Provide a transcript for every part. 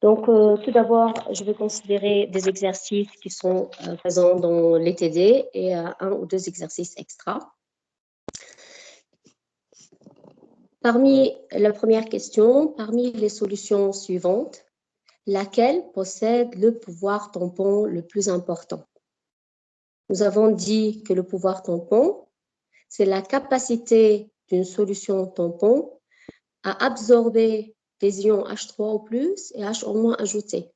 Donc, tout d'abord, je vais considérer des exercices qui sont présents dans les TD et un ou deux exercices extra. Parmi la première question, parmi les solutions suivantes, laquelle possède le pouvoir tampon le plus important? Nous avons dit que le pouvoir tampon, c'est la capacité d'une solution tampon à absorber des ions H3 ou plus et H au moins ajoutés.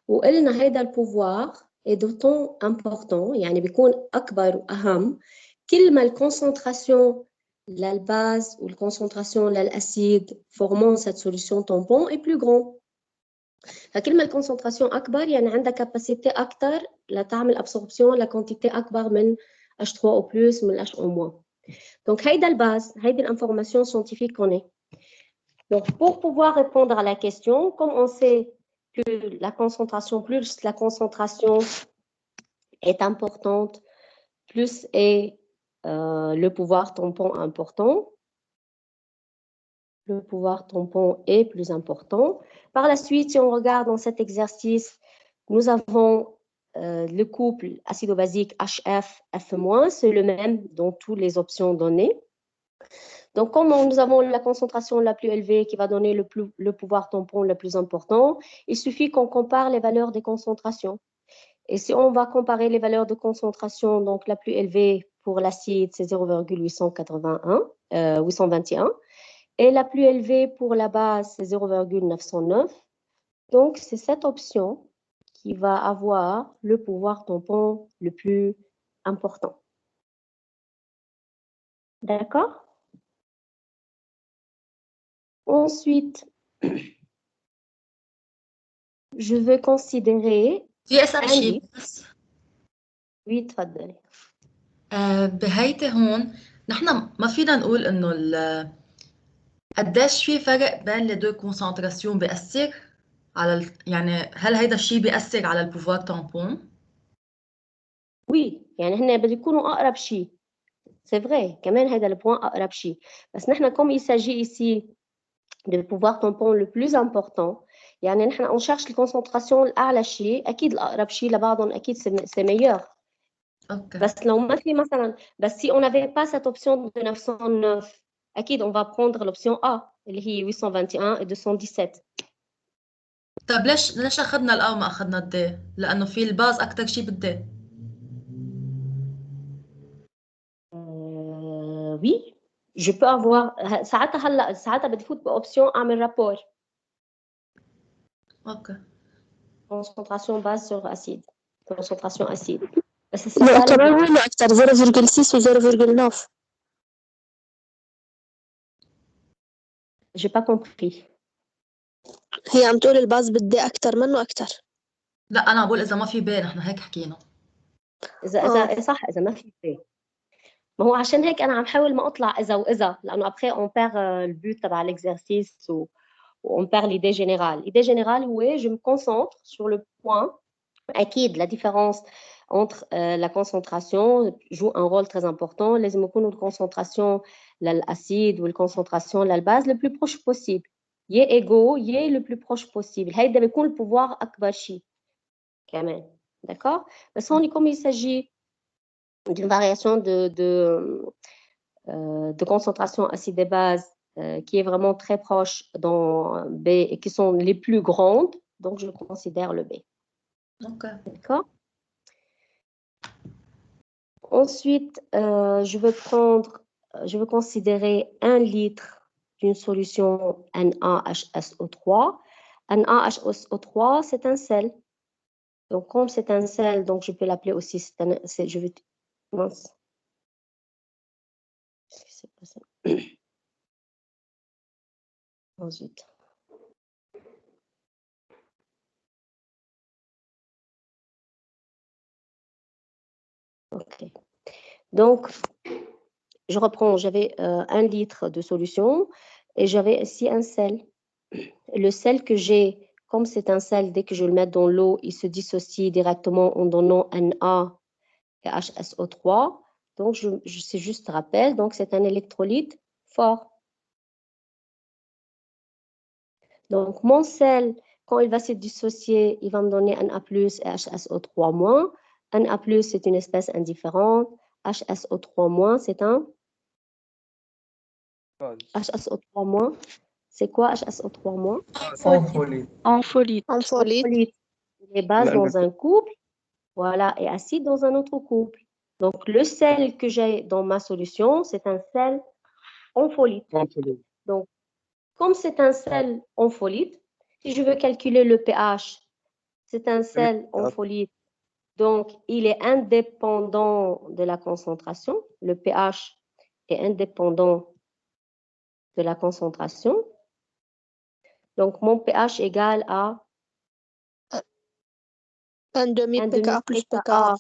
وقلنا هذا البوفوار est d'autant important يعني بيكون أكبر وأهم كل ما الكونسنتراسيون للباز والكونسنتراسيون للأسيد formant cette solution tampon est plus grand. فكل ما الكونسنتراسيون أكبر يعني عندها كاباسيتي أكتر لتعمل أبسوربسيون لكونتيتي أكبر من H3 ou plus من H au moins. Donc هيدا الباز هيدي الانفورماسيون scientifique qu'on est. Donc pour pouvoir répondre à la question, comme on sait que la concentration, plus la concentration est importante, plus est le pouvoir tampon important. Le pouvoir tampon est plus important. Par la suite, si on regarde dans cet exercice, nous avons le couple acido-basique HF, F-, c'est le même dans toutes les options données. Donc, comme nous avons la concentration la plus élevée qui va donner le pouvoir tampon le plus important, il suffit qu'on compare les valeurs des concentrations. Et si on va comparer les valeurs de concentration, donc la plus élevée pour l'acide, c'est 0,821, et la plus élevée pour la base, c'est 0,909. Donc, c'est cette option qui va avoir le pouvoir tampon le plus important. D'accord? Ensuite, je veux considérer في أسأل شيء عندي بس oui تفضلي بهيدي هون نحن ما فينا نقول إنه قديش في فرق بين les deux concentrations بيأثر على يعني هل هيدا الشيء بيأثر على البوفوار تامبون؟ oui يعني هن بده يكونوا أقرب شيء c'est vrai كمان هذا البوان أقرب شيء بس نحن comme il s'agit ici de pouvoir tampon le plus important يعني نحن on cherche الكونسنتراسيون الأعلى شيء أكيد الأقرب شيء لبعضهم أكيد c'est meilleur. اوكي بس لو ما في مثلا بس si on n'avait pas cette option de 909 أكيد on va prendre l'option A اللي هي 821 et 217. طيب ليش أخذنا الأ وما أخذنا الدي؟ لأنه في الباز أكتر شيء بالدي. Oui, je peux avoir ساعتها هلا ساعتها بدي فوت بأوبسيون أعمل رابور. اوكي. concentration basse sur acide concentration acide. بس كمان وين أكتر 0,6 و 0,9 j'ai pas compris. هي عم تقول الباز بدي أكتر منه أكتر. لا أنا بقول إذا ما في بي نحن هيك حكينا. إذا صح إذا ما في بي. ما هو عشان هيك أنا عم حاول ما أطلع إذا وإذا لأنه après on perd le but تبع l'exercice ou on perd l'idée générale. L'idée générale هو je me concentre sur le point. أكيد la différence entre la concentration joue un rôle très important. لازم يكونوا الكونسنتراسيون للأسيد والكونسنتراسيون للباز le plus proche possible. يا égaux يا le plus proche possible. هيدا بيكون البوفوار أكبر شيء كمان. D'accord? بس هون comme il s'agit d'une variation de concentration acide et base qui est vraiment très proche dans B et qui sont les plus grandes, donc je considère le B. اوكي. D'accord? Ensuite, je veux considérer 1 litre d'une solution NaHSO3. NaHSO3, c'est un sel. Donc, comme c'est un sel, donc je peux l'appeler aussi, je vais, mince. C'est pas ça. Ensuite. Ok. Donc, je reprends, j'avais 1 litre de solution et j'avais ici un sel. Le sel que j'ai, comme c'est un sel, dès que je le mets dans l'eau, il se dissocie directement en donnant Na et HSO3. Donc, c'est juste rappel, donc c'est un électrolyte fort. Donc, mon sel, quand il va se dissocier, il va me donner un A+, et HSO3-. Un A+, c'est une espèce indifférente. HSO3-, c'est un HSO3-. C'est quoi HSO3-? Ampholyte. Ampholyte. Ampholyte. Les bases dans un couple, voilà, et acide dans un autre couple. Donc, le sel que j'ai dans ma solution, c'est un sel ampholyte. Donc, comme c'est un sel ampholyte, si je veux calculer le pH, c'est un sel ampholyte, donc il est indépendant de la concentration. Le pH est indépendant de la concentration. Donc, mon pH égale à un demi pKa plus pKa.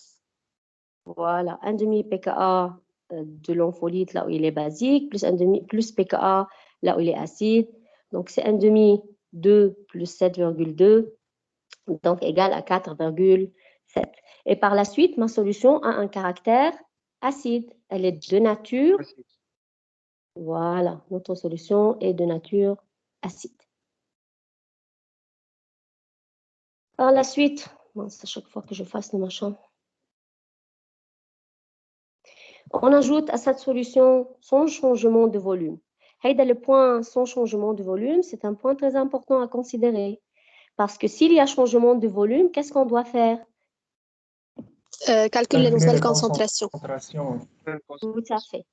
Voilà, un demi pKa de l'ampholyte là où il est basique, plus un demi plus pKa là où il est acide. Donc, c'est un demi 2 plus 7,2, donc égal à 4,7. Et par la suite, ma solution a un caractère acide. Elle est de nature. Voilà, notre solution est de nature acide. Par la suite, c'est à chaque fois que je fasse le machin. On ajoute à cette solution son changement de volume. Haïda, le point sans changement de volume, c'est un point très important à considérer. Parce que s'il y a changement de volume, qu'est-ce qu'on doit faire? Calculer les nouvelles concentrations. Tout à fait.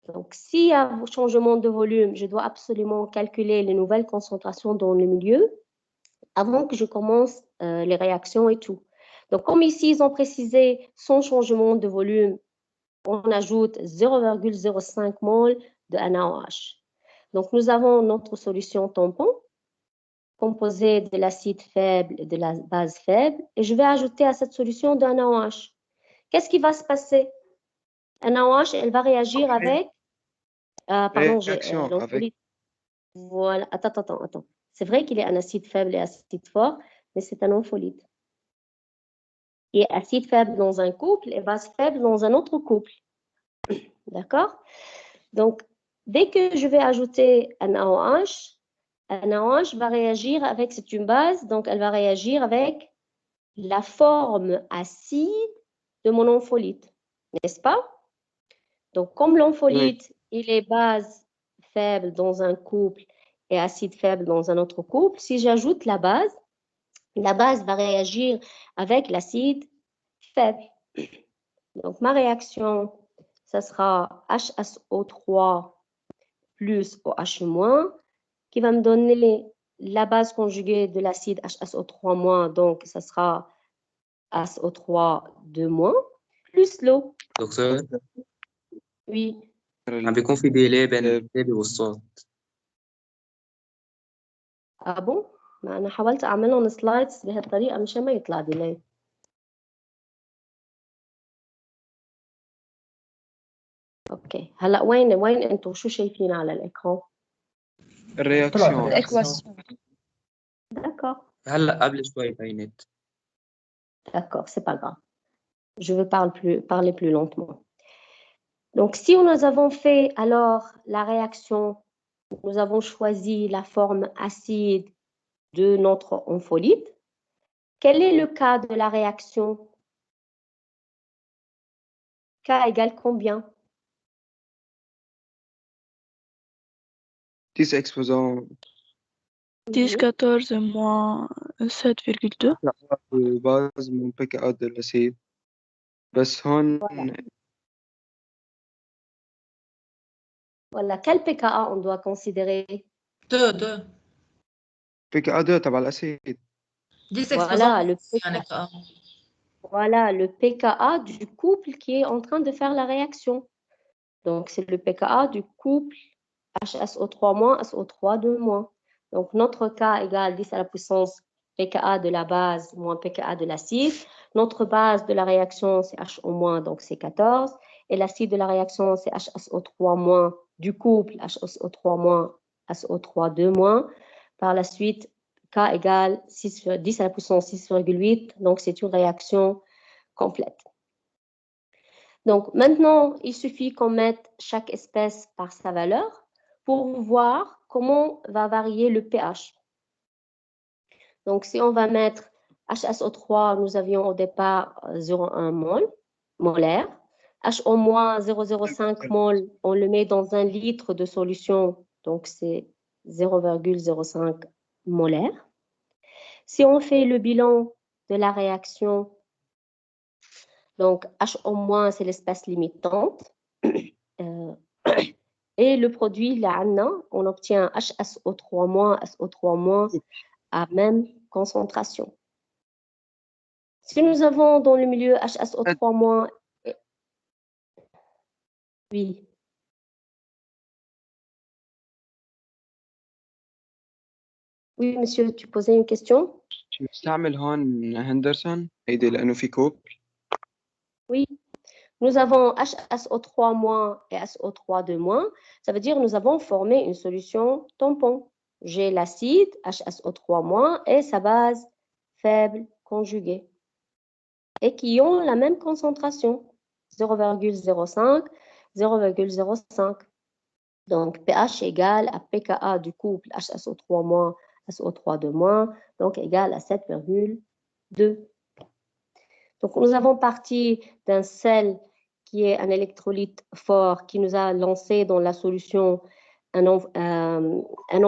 Donc, s'il y a changement de volume, je dois absolument calculer les nouvelles concentrations dans le milieu avant que je commence les réactions et tout. Donc, comme ici, ils ont précisé son changement de volume, on ajoute 0,05 mol de NaOH. Donc, nous avons notre solution tampon composée de l'acide faible et de la base faible. Et je vais ajouter à cette solution de NaOH. Qu'est-ce qui va se passer? NaOH, elle va réagir avec... pardon, avec... Voilà, attends. C'est vrai qu'il est un acide faible et acide fort, mais c'est un ampholyte. Il est acide faible dans un couple et base faible dans un autre couple. D'accord? Donc, dès que je vais ajouter un AOH va réagir avec, c'est une base, donc elle va réagir avec la forme acide de mon ampholyte, n'est-ce pas? Donc, comme l'ampholyte, il est base faible dans un couple et acide faible dans un autre couple, si j'ajoute la base va réagir avec l'acide faible. Donc, ma réaction, ça sera HSO3 plus OH-, qui va me donner la base conjuguée de l'acide HSO3-, donc ça sera SO3 2-, plus l'eau. دكتور Oui. عم بيكون في ديلي بين الكتابة والصوت. Ah bon? ما أنا حاولت أعملهم سلايدز بهالطريقة مشان ما يطلع ديلي. اوكي هلا وين انتم شو شايفين على الاكران؟ الرياكسيون. D'accord. هلا قبل شوي بينت. D'accord, c'est pas grave. Je vais parler plus lentement. Donc, si nous avons fait alors la réaction, nous avons choisi la forme acide de notre ampholyte, quel est le cas de la réaction? K égale combien? 10 exposants 10, 14 moins 7,2. base mon pKa de l'acide. بس هون Voilà, quel pKa on doit considérer? 2 pKa 2 تبع الأسيد. 10 Voilà, exposants. Voilà, le pKa du couple qui est en train de faire la réaction. Donc, c'est le pKa du couple HSO3-, SO3 2-. Donc, notre K égale 10 à la puissance pKa de la base moins pKa de l'acide. Notre base de la réaction, c'est HO-, donc c'est 14. Et l'acide de la réaction, c'est HSO3- du couple HSO3-, SO3 2-. Par la suite, K égale 10 à la puissance 6,8. Donc, c'est une réaction complète. Donc, maintenant, il suffit qu'on mette chaque espèce par sa valeur pour voir comment va varier le pH. Donc, si on va mettre HSO3, nous avions au départ 0,1 molaire. HO- 0,05 mol, on le met dans 1 litre de solution, donc c'est 0,05 molaire. Si on fait le bilan de la réaction, donc HO-, c'est l'espèce limitante. Et le produit, là, on obtient HSO3-, SO3- à même concentration. Si nous avons dans le milieu HSO3-, oui. Oui, monsieur, tu posais une question? نستعمل هون هندرسون هيدي لأنه في كوب. Oui. Nous avons HSO3- et SO3- ça veut dire nous avons formé une solution tampon. J'ai l'acide HSO3- et sa base faible conjuguée et qui ont la même concentration, 0,05, 0,05. Donc, pH égale à pKa du couple HSO3- SO3- donc égal à 7,2. Donc, nous avons parti d'un sel qui est un électrolyte fort qui nous a lancé dans la solution un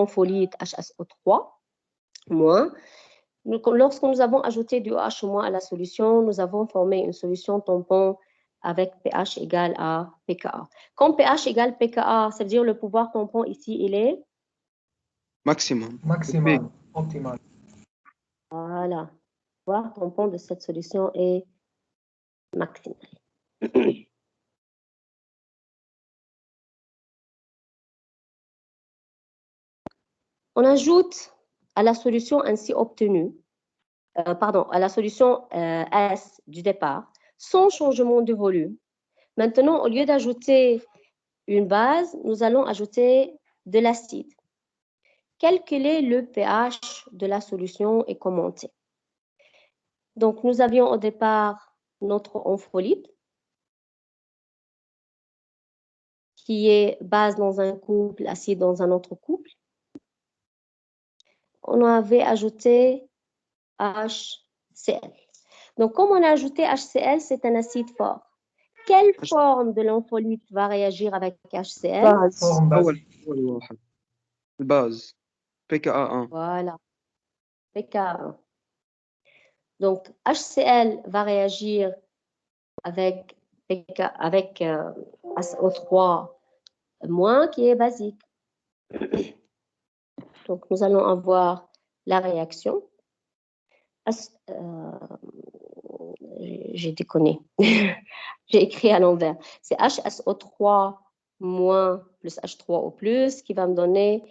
ampholyte HSO3-. Lorsque nous avons ajouté du OH- à la solution, nous avons formé une solution tampon avec pH égal à pKa. Quand pH égale pKa, ça veut dire le pouvoir tampon ici, il est maximum. Maximal, optimal. Voilà. Le pouvoir tampon de cette solution est maximal. On ajoute à la solution ainsi obtenue, à la solution S du départ, sans changement de volume. Maintenant, au lieu d'ajouter une base, nous allons ajouter de l'acide. Calculer le pH de la solution et commenter. Donc, nous avions au départ notre ampholyte, qui est base dans un couple, acide dans un autre couple. On avait ajouté HCl. Donc, comme on a ajouté HCl, c'est un acide fort. Quelle forme de l'ampholyte va réagir avec HCl? Forme basique. أول واحد الباز pKa1. Voilà, pKa1. Donc, HCl va réagir avec SO3- qui est basique. Donc, nous allons avoir la réaction. J'ai déconné. J'ai écrit à l'envers. C'est HSO3- plus H3O+, qui va me donner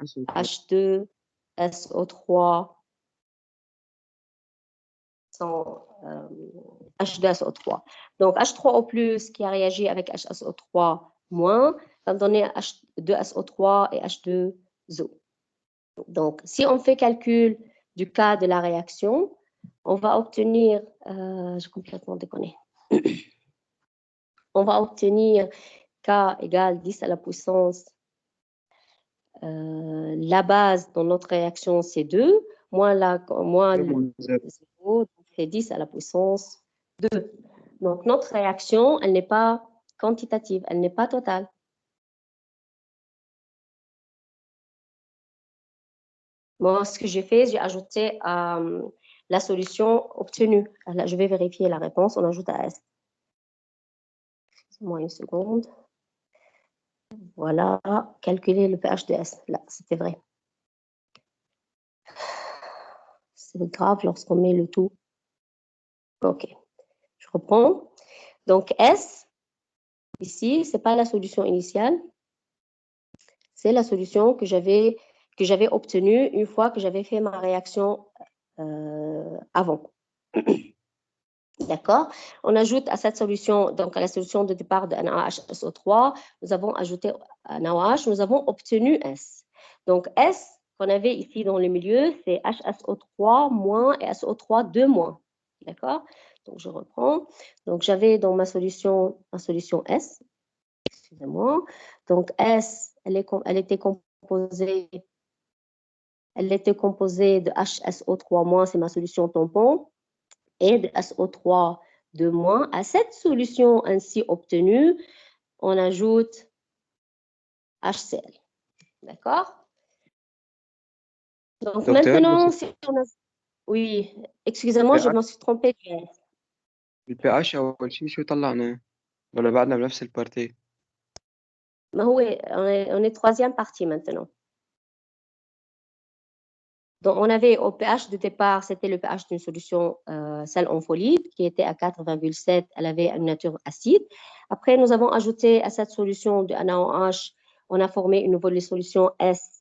H2SO3 H2SO3. Donc, H3O+, qui a réagi avec HSO3- va me donner H2SO3 et H2O. Donc, si on fait calcul du cas de la réaction, on va obtenir, j'ai complètement déconné, on va obtenir K égale 10 à la puissance, la base dans notre réaction c'est 2, moins le 0, c'est 10 à la puissance 2. Donc, notre réaction, elle n'est pas quantitative, elle n'est pas totale. Moi, ce que j'ai fait, j'ai ajouté la solution obtenue. Là, je vais vérifier la réponse. On ajoute à S. Excusez-moi une seconde. Voilà, calculer le pH de S. Là, c'était vrai. C'est grave lorsqu'on met le tout. OK. Je reprends. Donc, S, ici, ce n'est pas la solution initiale. C'est la solution que j'avais obtenue une fois que j'avais fait ma réaction avant. D'accord? On ajoute à cette solution, donc à la solution de départ de NaHSO3, nous avons ajouté NaOH, nous avons obtenu S. Donc S qu'on avait ici dans le milieu, c'est HSO3- et SO3- D'accord? Donc je reprends. Donc j'avais dans ma solution S, excusez-moi. Donc S, elle était composée composée de HSO3-, c'est ma solution tampon, et de SO3-. À cette solution ainsi obtenue, on ajoute HCl. D'accord? Donc maintenant, si on a... Oui, excusez-moi, je me suis trompée. البي اتش اول شيء شو طلعنا ولا بعدنا بنفس البارتي؟ ما هو on est troisième partie maintenant. Donc on avait au pH de départ, c'était le pH d'une solution sel ompholite qui était à 4,7, elle avait une nature acide. Après nous avons ajouté à cette solution de NaOH, on a formé une nouvelle solution S.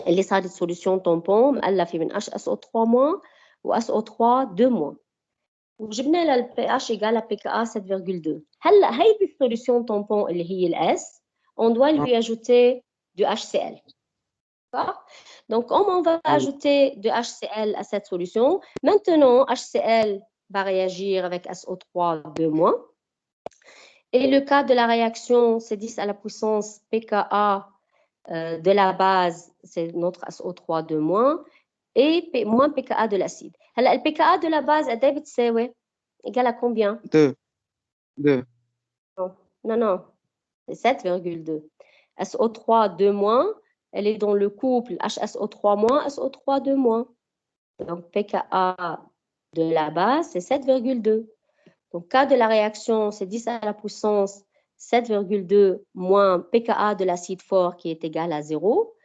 اللي صارت solution tampon مؤلفة من HSO3- و SO3-. وجبنا لها البي égal à pKa 7,2. هلا هيدي السوليوشن tampon اللي هي الاس on doit lui ajouter du HCl. Donc comme on va ajouter de HCl à cette solution, maintenant HCl va réagir avec SO3-. Et le cas de la réaction, c'est 10 à la puissance pKa de la base, c'est notre SO3-, et moins pKa de l'acide. هلا le pKa de la base قد ايه بتساوي؟ égal à combien? 2. Non, c'est 7,2. SO3-, elle est dans le couple HSO3-, SO3-. Donc pKa de la base, c'est 7,2. Donc cas de la réaction, c'est 10 à la puissance 7,2 moins pKa de l'acide fort qui est égal à 0.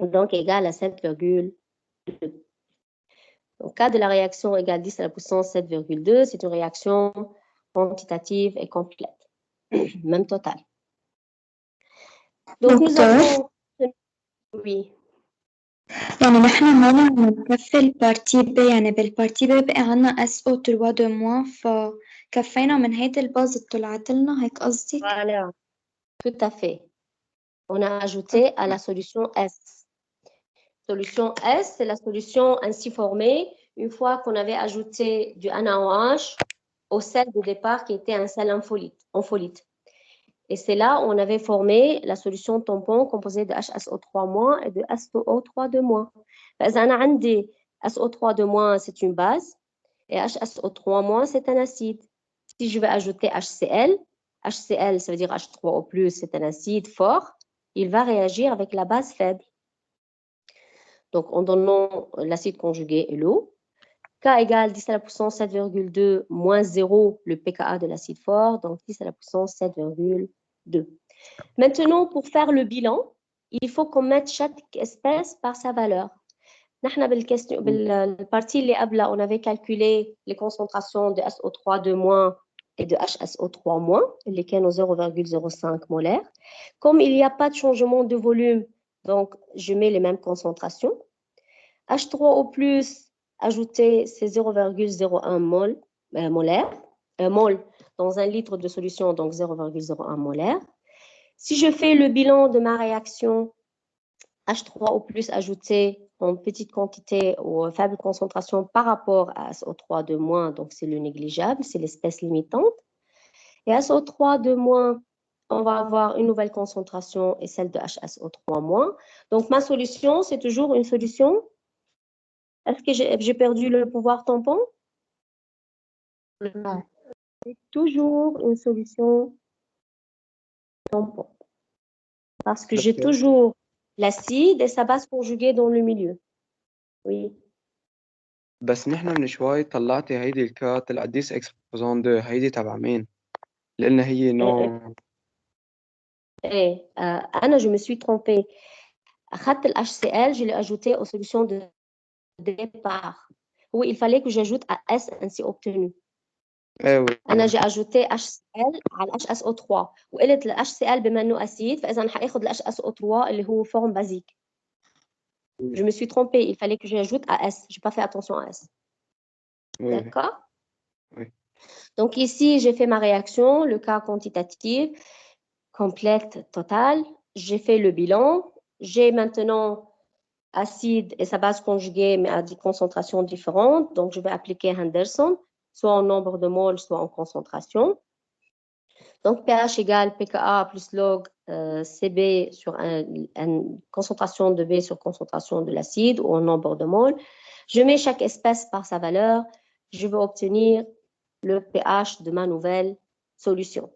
Donc égal à 7,2. Donc, cas de la réaction égale 10 à la puissance 7,2, c'est une réaction quantitative et complète, même totale. Donc, nous avons... Oui. يعني نحن هون بنكفي البارتي بي، يعني بالبارتي بي بقى عنا SO3-, فكفينا من هيدي الباز اللي طلعت لنا، هيك قصدك؟ Voilà, tout à fait. On a ajouté à la solution S. Solution S, c'est la solution ainsi formée une fois qu'on avait ajouté du NaOH au sel de départ qui était un sel ompholite. Et c'est là où on avait formé la solution tampon composée de HSO3- et de SO3-. فإذا أنا عندي SO3-, c'est une base, et HSO3- c'est un acide. Si je vais ajouter HCl, ça veut dire H3O+, c'est un acide fort, il va réagir avec la base faible. Donc, en donnant l'acide conjugué et l'eau, K égale 10 à la puissance 7,2 moins 0, le pKa de l'acide fort, donc 10 à la puissance 7,2. Maintenant, pour faire le bilan, il faut qu'on mette chaque espèce par sa valeur. نحن بالpartie اللي قبلها, on avait calculé les concentrations de SO3-, et de HSO3-, اللي كانوا 0,05 molaires. Comme il n'y a pas de changement de volume, donc je mets les mêmes concentrations. H3O+, ajouter c'est 0,01 molaire, mol dans un litre de solution, donc 0,01 molaire. Si je fais le bilan de ma réaction, H3O+ ajouté en petite quantité ou faible concentration par rapport à SO3-, donc c'est le négligeable, c'est l'espèce limitante. Et SO3-, on va avoir une nouvelle concentration et celle de HSO3-. Donc ma solution, c'est toujours une solution. Est-ce que j'ai perdu le pouvoir tampon? Non. C'est toujours une solution tampon. Parce que j'ai toujours l'acide et sa base conjuguée dans le milieu. Oui. بس نحن من شوي طلعتي هيدي الكات طلعت 10 اكسبوزون 2 هيدي تبع مين؟ لأن هي نوع Anna, je me suis trompée. أخذت le HCl, je l'ai ajouté aux solutions de départ. Oui, il fallait que j'ajoute à S ainsi obtenu. أنا j'ai ajouté HCl على HSO3 وقلت ال HCl بما إنه أسيد فإذا حآخذ ال HSO3 اللي هو forme basique. Je me suis trompée, il fallait que j'ajoute à S. Je n'ai pas fait attention à S. D'accord? Oui. Donc ici, j'ai fait ma réaction, le cas quantitatif, complète, totale. J'ai fait le bilan. J'ai maintenant acide et sa base conjuguée, mais à des concentrations différentes. Donc, je vais appliquer Henderson, soit en nombre de moles, soit en concentration. Donc, pH égale pKa plus log CB sur une concentration de B sur concentration de l'acide ou en nombre de moles. Je mets chaque espèce par sa valeur. Je vais obtenir le pH de ma nouvelle solution.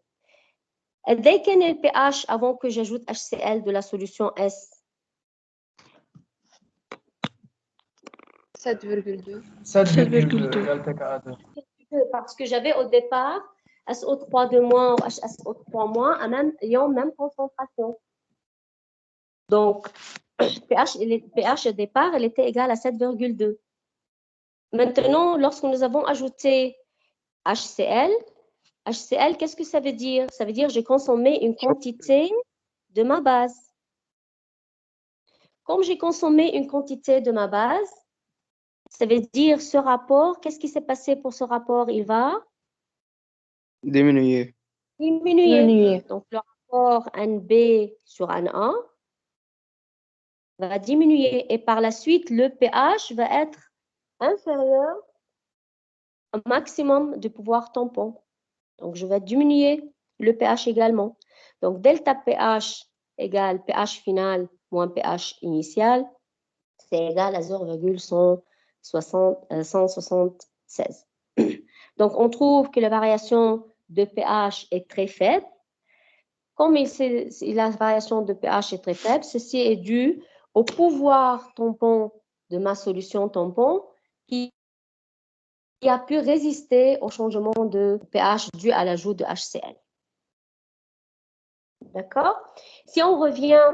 Dès qu'il y a le pH avant que j'ajoute HCl de la solution S, 7,2. 7,2 parce que j'avais au départ SO3 de moins ou HSO3 moins à même concentration. Donc, pH au départ, elle était égale à 7,2. Maintenant, lorsque nous avons ajouté HCl, qu'est-ce que ça veut dire? Ça veut dire que j'ai consommé une quantité de ma base. Comme j'ai consommé une quantité de ma base, ça veut dire ce rapport, qu'est-ce qui s'est passé pour ce rapport? Il va diminuer. Donc, le rapport NB sur NA va diminuer et par la suite, le pH va être inférieur au maximum du pouvoir tampon. Donc, je vais diminuer le pH également. Donc, delta pH égale pH final moins pH initial, c'est égal à 0,176. Donc, on trouve que la variation de pH est très faible. Comme la variation de pH est très faible, ceci est dû au pouvoir tampon de ma solution tampon qui a pu résister au changement de pH dû à l'ajout de HCl. D'accord? Si on revient,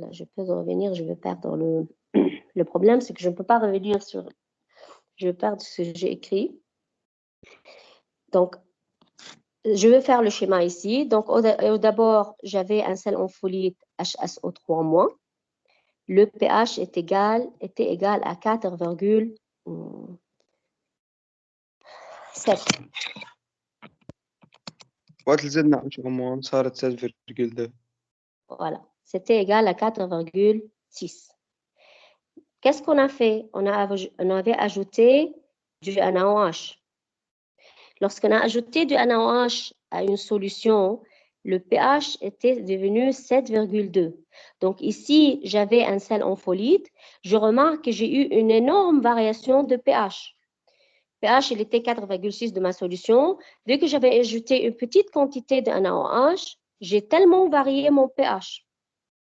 là, je peux revenir, je vais perdre le problème, c'est que je ne peux pas revenir sur, je vais perdre ce que j'ai écrit. Donc, je vais faire le schéma ici. Donc, d'abord, j'avais un sel en folite HSO3-. Le pH était égal à 4,7. وقت اللي زدنا 10 صارت 7,2. Voilà, c'était égal à 4,6. Qu'est-ce qu'on a fait? On avait ajouté du NaOH. Lorsqu'on a ajouté du NaOH à une solution, le pH était devenu 7,2. Donc ici, j'avais un sel en folite. Je remarque que j'ai eu une énorme variation de pH. pH, il était 4,6 de ma solution. Dès que j'avais ajouté une petite quantité de NaOH, j'ai tellement varié mon pH.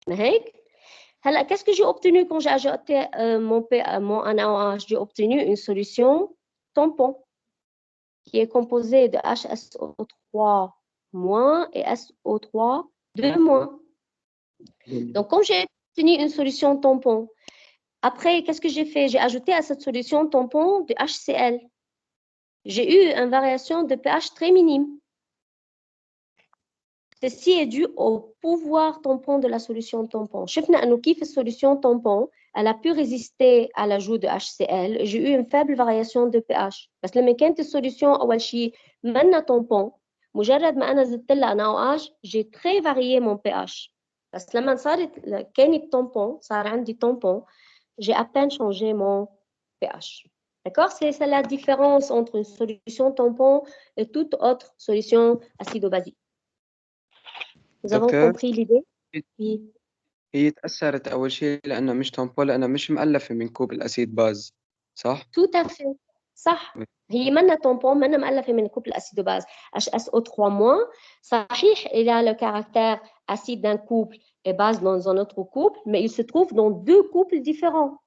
Qu'est-ce que j'ai obtenu quand j'ai ajouté mon NaOH? J'ai obtenu une solution tampon qui est composée de HSO3- et SO3 2-. Donc, comme j'ai obtenu une solution tampon, après, qu'est-ce que j'ai fait? J'ai ajouté à cette solution tampon de HCl. J'ai eu une variation de pH très minime. Ceci est dû au pouvoir tampon de la solution tampon. شفنا إنه كيف السوليسيون tampon elle a pu résister à l'ajout de HCl. J'ai eu une faible variation de pH. بس لما كانت السوليسيون أول شيء منا tampon, مجرد ما أنا زدت لها NaOH, j'ai très varié mon pH. بس لما كانت tampon, صار عندي tampon, j'ai à peine changé mon pH. D'accord? C'est la différence entre une solution tampon et toute autre solution acido-basique. Nous avons compris l'idée? Oui. هي تأثرت أول شيء لأنها مش تامبول، لأنها مش مؤلفة من كوب الأسيد باز، صح؟ Tout à fait. صح. هي منا tampon, منا مؤلفة من couple acido-base. HSO3-, صحيح, il a le caractère acide d'un couple et base dans un autre couple, mais il se trouve dans deux couples différents.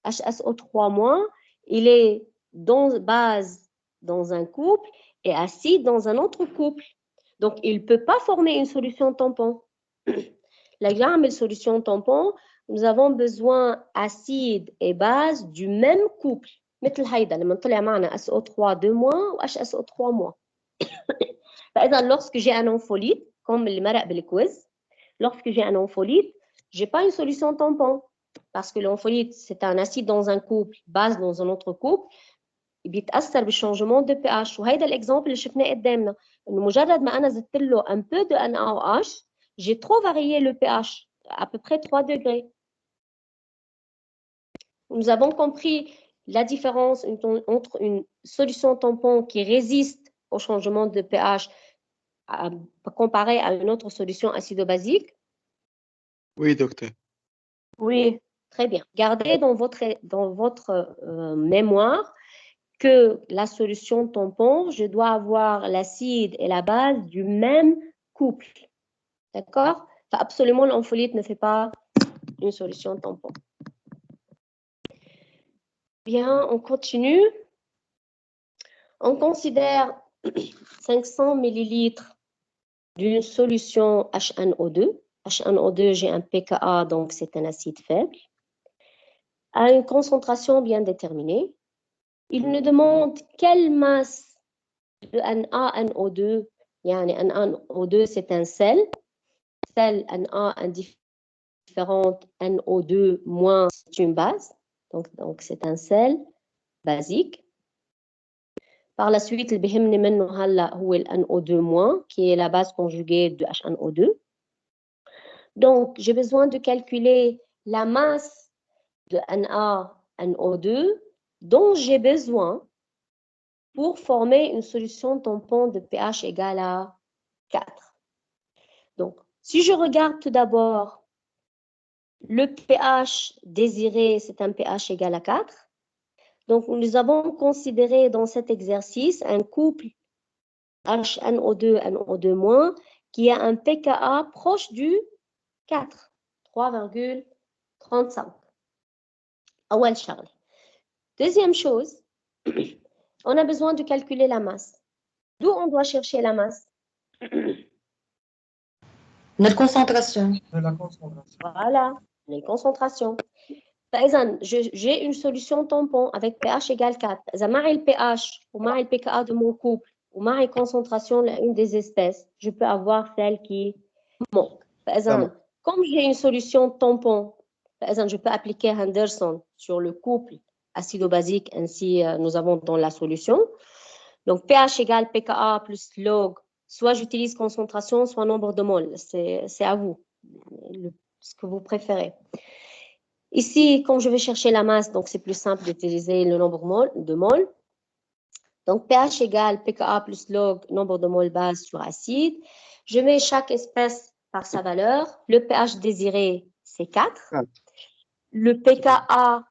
HSO3-, il est dans base dans un couple et acide dans un autre couple. Donc, il ne peut pas former une solution tampon. La gamme de solution tampon, nous avons besoin acide et base du même couple. مثل هيدا لما طلع معنا SO3 2- و HSO3-. فإذا lorsque j'ai un ampholyte, comme اللي مرق بالكويز, lorsque j'ai un ampholyte, j'ai pas une solution tampon. Parce que l'ampholyte, c'est un acide dans un couple, base dans un autre couple, بيتأثر بالchangement de pH. وهيدا l'exemple اللي شفناه قدامنا. إنه مجرد ما أنا زدت له un peu de NaOH, j'ai trop varié le pH, à peu près 3 degrés. Nous avons compris la différence entre une solution tampon qui résiste au changement de pH comparé à une autre solution acido-basique? Oui, docteur. Oui, très bien. Gardez dans votre mémoire que la solution tampon, je dois avoir l'acide et la base du même couple. D'accord? Absolument, l'ampholyte ne fait pas une solution tampon. Bien, on continue. On considère 500 millilitres d'une solution H1O2. H1O2, j'ai un pKa, donc c'est un acide faible, à une concentration bien déterminée. Il nous demande quelle masse de NaNO2. NaNO2, c'est un sel. Sel Na indifférente, NO2 moins, c'est une base. Donc c'est un sel basique. Par la suite, le بيهمني منه هلا هو ال NO2-, qui est la base conjuguée de H1O2. Donc, j'ai besoin de calculer la masse de NaNO2 dont j'ai besoin pour former une solution tampon de pH égal à 4. Donc, si je regarde tout d'abord, le pH désiré, c'est un pH égal à 4. Donc, nous avons considéré dans cet exercice un couple HNO2, NO2-, qui a un pKa proche du 4, 3,35. أول شغلة. Deuxième chose, on a besoin de calculer la masse. D'où on doit chercher la masse? Notre concentration. De la concentration. Voilà, les concentrations. Par exemple, j'ai une solution tampon avec pH égale 4. إذا معي le pH ومعي le pKa de mon couple ومعي concentration l'une des espèces, je peux avoir celle qui manque. Par exemple, comme j'ai une solution tampon, par exemple, je peux appliquer Henderson sur le couple acido-basique, ainsi nous avons dans la solution. Donc, pH égale pKa plus log, soit j'utilise concentration, soit nombre de moles. C'est à vous, ce que vous préférez. Ici, comme je vais chercher la masse, donc c'est plus simple d'utiliser le nombre de moles. Donc, pH égale pKa plus log, nombre de moles base sur acide. Je mets chaque espèce par sa valeur. Le pH désiré, c'est 4. Le pKa,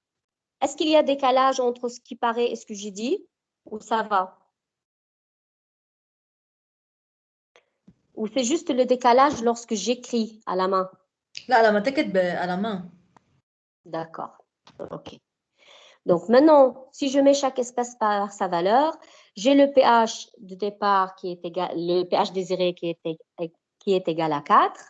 est-ce qu'il y a décalage entre ce qui paraît et ce que j'ai dit? Ou ça va? Ou c'est juste le décalage lorsque j'écris à la main? لا لما تكتب à la main. D'accord. OK. Donc maintenant, si je mets chaque espèce par sa valeur, j'ai le pH de départ qui est égal, le pH désiré qui est égal à 4.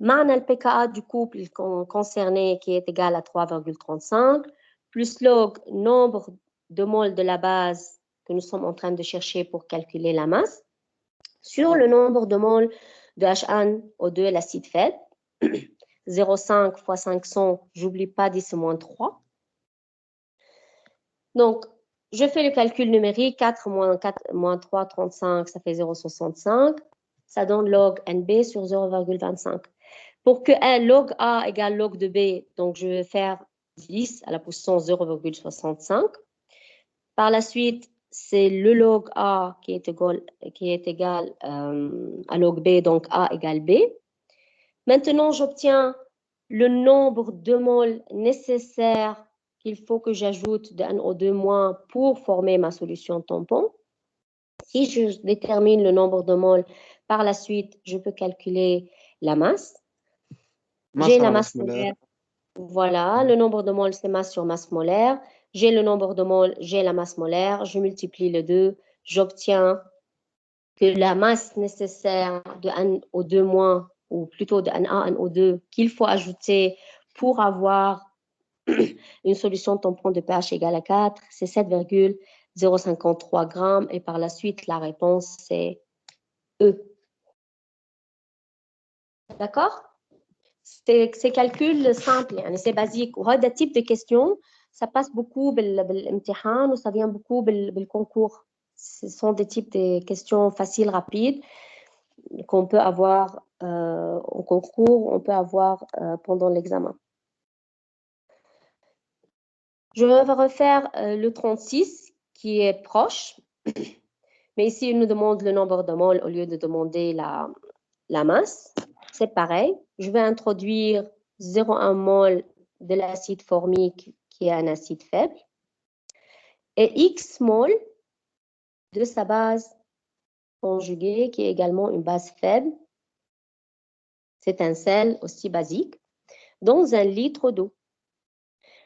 معنا le pKa du couple concerné qui est égal à 3,35, plus log nombre de moles de la base que nous sommes en train de chercher pour calculer la masse, sur le nombre de moles de H1O2, l'acide faible. 0,5 fois 500, j'oublie pas 10-3. Donc, je fais le calcul numérique, 4 moins 3, 35, ça fait 0,65. Ça donne log NB sur 0,25. Pour que log A égale log de B, donc je vais faire 10 à la puissance 0,65. Par la suite, c'est le log A qui est égal à log B, donc A égale B. Maintenant, j'obtiens le nombre de moles nécessaires qu'il faut que j'ajoute de NO2- pour former ma solution tampon. Si je détermine le nombre de moles, par la suite, je peux calculer la masse. J'ai la masse molaire. Voilà, le nombre de moles, c'est masse sur masse molaire. J'ai le nombre de moles, j'ai la masse molaire. Je multiplie les deux. J'obtiens que la masse nécessaire de NO2-, ou plutôt de NaNO2, qu'il faut ajouter pour avoir une solution tampon de pH égale à 4, c'est 7,053 grammes. Et par la suite, la réponse, c'est E. D'accord? C'est calcul simple, c'est basique. وهذا type de questions, ça passe beaucoup بالامتحان ou ça vient beaucoup بالconcours. Ce sont des types de questions faciles, rapides, qu'on peut avoir au concours, on peut avoir pendant l'examen. Je vais refaire le 36 qui est proche. Mais ici, il nous demande le nombre de moles au lieu de demander la masse. C'est pareil. Je vais introduire 0,1 mol de l'acide formique, qui est un acide faible, et X mol de sa base conjuguée, qui est également une base faible. C'est un sel aussi basique, dans 1 litre d'eau.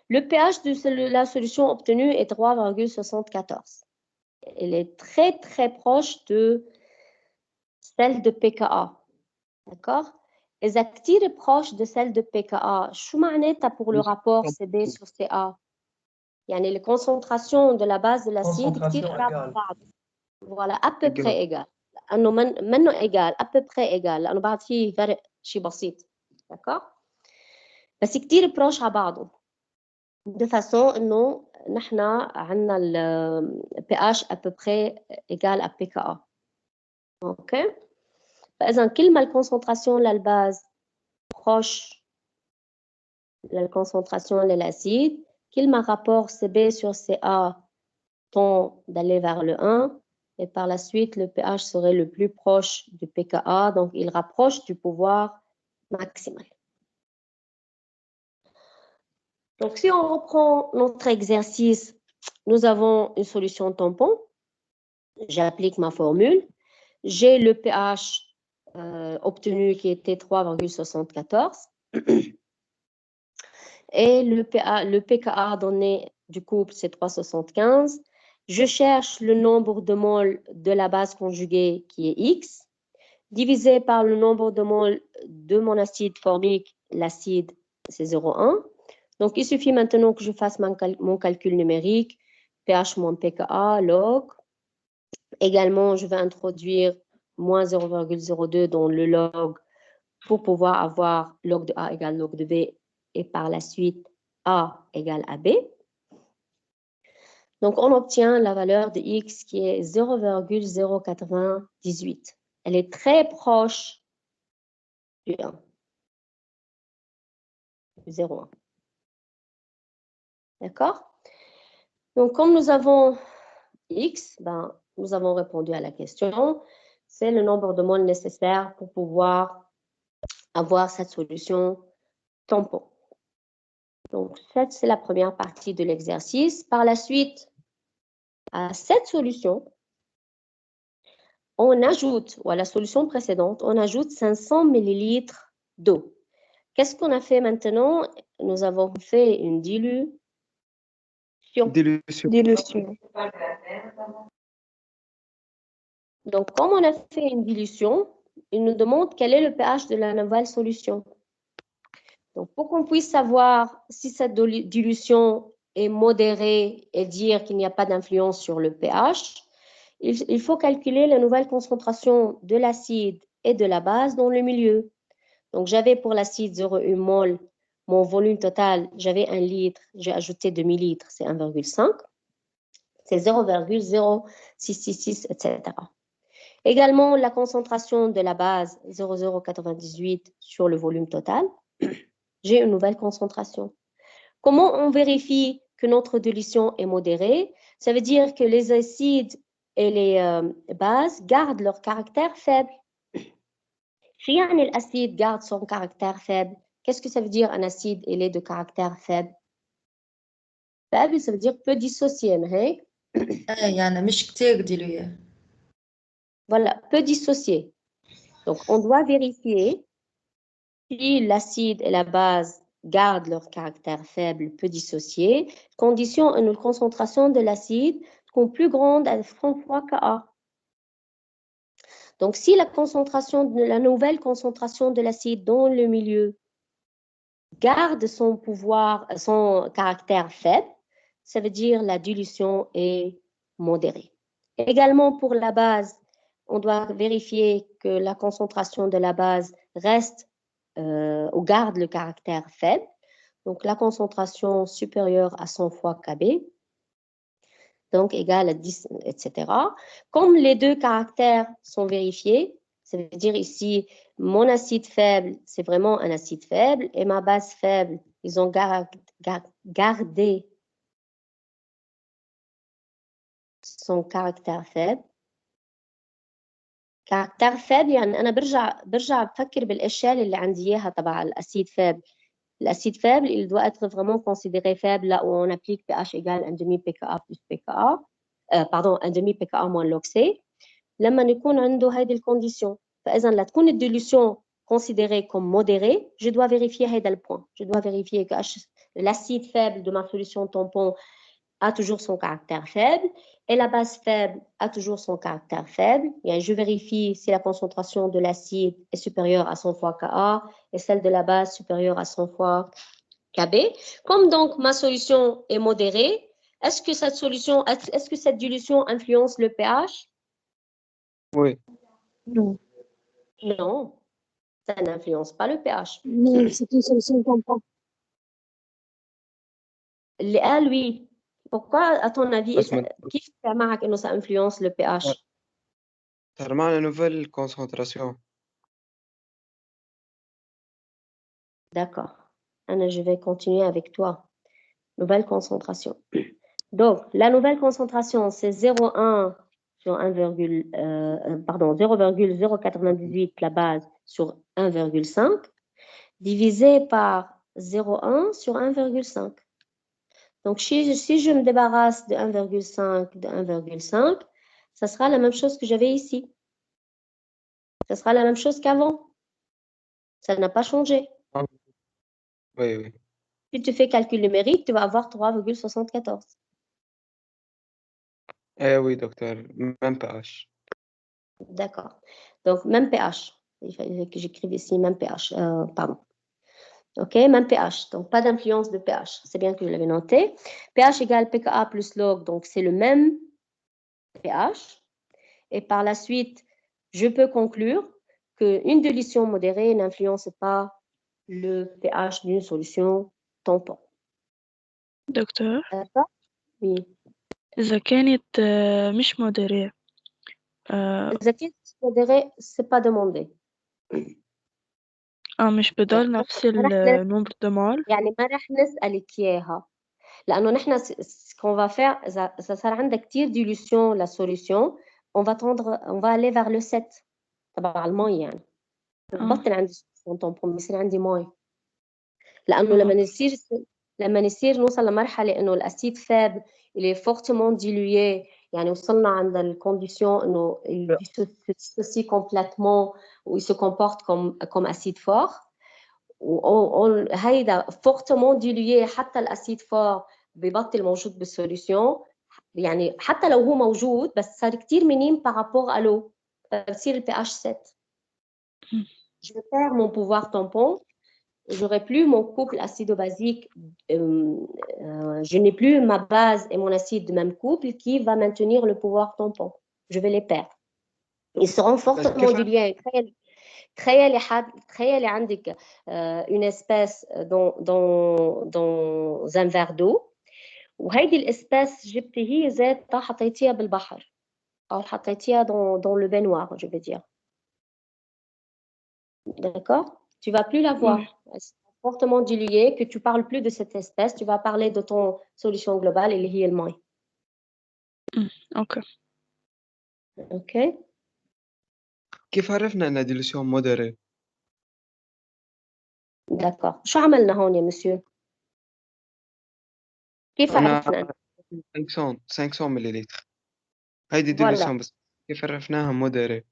Le pH de la solution obtenue est 3,74. Elle est très, très proche de celle de pKa. D'accord? إذا كتير proche de celle de pKa, شو معناتها pour le rapport CB sur CA؟ يعني les concentrations de la base de l'acide كتير قراب من بعض. Voilà, à peu près égal. لأنه منه égal, à peu près égal, لأنه بعد فيه فرق شيء بسيط. D'accord? بس كتير proche على بعضه. De façon إنه نحن عندنا le pH à peu près égal à pKa. OK? فإذا كل ما الكونسنتراسيون للباز proche de la concentration de l'acide, qu'il ma rapport CB sur CA tend d'aller vers le 1, et par la suite, le pH serait le plus proche du pKa, donc il rapproche du pouvoir maximal. Donc, si on reprend notre exercice, nous avons une solution tampon. J'applique ma formule. J'ai le pH obtenu qui était 3,74. Et le pKa donné du couple, c'est 3,75. Je cherche le nombre de moles de la base conjuguée qui est X, divisé par le nombre de moles de mon acide formique, l'acide, c'est 0,1. Donc, il suffit maintenant que je fasse mon calcul numérique, pH moins pKa, log. Également, je vais introduire moins 0,02 dans le log pour pouvoir avoir log de A égale log de B, et par la suite, A égale à B. Donc, on obtient la valeur de X qui est 0,098. Elle est très proche du 1, du 0,1. D'accord? Donc, comme nous avons X, nous avons répondu à la question. C'est le nombre de moles nécessaire pour pouvoir avoir cette solution tampon. Donc, cette, c'est la première partie de l'exercice. Par la suite, à cette solution, on ajoute, ou à la solution précédente, on ajoute 500 ml d'eau. Qu'est-ce qu'on a fait maintenant? Nous avons fait une dilution. Donc, comme on a fait une dilution, il nous demande quel est le pH de la nouvelle solution. Donc, pour qu'on puisse savoir si cette dilution est modérée et dire qu'il n'y a pas d'influence sur le pH, il faut calculer la nouvelle concentration de l'acide et de la base dans le milieu. Donc, j'avais pour l'acide 0,1 mol, mon volume total, j'avais 1 litre, j'ai ajouté demi-litre, c'est 1,5. C'est 0,0666, etc. Également, la concentration de la base, 0,098 sur le volume total. J'ai une nouvelle concentration. Comment on vérifie que notre dilution est modérée? Ça veut dire que les acides et les bases gardent leur caractère faible. Si l'acide garde son caractère faible, qu'est-ce que ça veut dire un acide il est de caractère faible? Faible, ça veut dire peu dissocié, mais يعني مش كتير dilué. Voilà, peu dissocié. Donc, on doit vérifier si l'acide et la base gardent leur caractère faible, peu dissocié, condition une concentration de l'acide plus grande à 30 fois Ka. Donc, si la nouvelle concentration de l'acide dans le milieu garde son caractère faible, ça veut dire la dilution est modérée. Également pour la base, on doit vérifier que la concentration de la base reste ou garde le caractère faible. Donc, la concentration supérieure à 100 fois Kb, donc égale à 10, etc. Comme les deux caractères sont vérifiés, ça veut dire ici, mon acide faible, c'est vraiment un acide faible, et ma base faible, ils ont gardé son caractère faible. caractère faible يعني أنا برجع بفكر بالأشياء اللي عندي إياها تبع الأسيد faible. L'acide faible, il doit être vraiment considéré faible là où on applique pH égale 1,5 pKa plus pKa, pardon 1,5 pKa moins l'oxy. لما يكون عنده هذه الكونديشن فإذا لتكون الديلوشن considérée comme modérée, je dois vérifier هذا البوint. Je dois vérifier que l'acide faible de ma solution tampon a toujours son caractère faible et la base faible a toujours son caractère faible. Et je vérifie si la concentration de l'acide est supérieure à 100 fois Ka et celle de la base supérieure à 100 fois Kb. Comme donc ma solution est modérée, est-ce que cette dilution influence le pH? Oui. Non. Non, ça n'influence pas le pH. Non, c'est une solution tampon. Oui. Pourquoi, à ton avis, كيف معك إنه ça influence le pH? صار معنا nouvelle concentration. D'accord. Anna, je vais continuer avec toi. Nouvelle concentration. Donc, la nouvelle concentration, c'est 0,1 sur 0,098 la base sur 1,5 divisé par 0,1 sur 1,5. Donc, si je me débarrasse de 1,5, ça sera la même chose que j'avais ici. Ça sera la même chose qu'avant. Ça n'a pas changé. Oui, oui. Si tu fais calcul numérique, tu vas avoir 3,74. Eh oui, docteur, même pH. D'accord. Donc, même pH. Il fallait que j'écrive ici même pH. Pardon. OK, même pH. Donc, pas d'influence de pH. C'est bien que je l'avais noté. pH égale pKa plus log. Donc, c'est le même pH. Et par la suite, je peux conclure qu'une dilution modérée n'influence pas le pH d'une solution tampon. دكتور D'accord? Oui. إذا كانت مش مودرية إذا كانت modérée, c'est pas demandé. مش بضل نفس النمبر دو مول يعني ما رح نسألك إياها لأنه نحن ce qu'on va faire إذا صار عندك كتير dilution la solution on va aller vers le 7 تبع المي يعني ببطل عندي solution tampon بيصير عندي مي لأنه لما نصير نوصل لمرحلة إنه الأسيد فاب il est fortement dilué يعني وصلنا عند الكونديشن إنه il dissocie complètement ou il se comporte comme acide fort هيدا fortement dilué حتى الأسيد فور ببطل موجود بالسوليسيون يعني حتى لو هو موجود بس صار كتير minime par rapport à l'eau بتصير le pH 7 je perds mon pouvoir tampon j'aurai plus mon couple acido-basique je n'ai plus ma base et mon acide de même couple qui va maintenir le pouvoir tampon je vais les perdre ils seront fortement dilués تخيلي عندك une espèce dans un verre d'eau وهيدي الاسباس جبتي ذاتها حطيتيها بالبحر او حطيتيها dans le baignoire je veux dire d'accord tu vas plus la voir elle sera fortement diluée que tu parles plus de cette espèce tu vas parler de ton solution globale اللي هي الماء اوكي كيف عرفنا إنها ديلوسيون مودري؟ داكور شو عملنا هون يا مسيو؟ كيف عرفنا؟ 500 مليلتر هيدي ديلوسيون بس كيف عرفناها مودري؟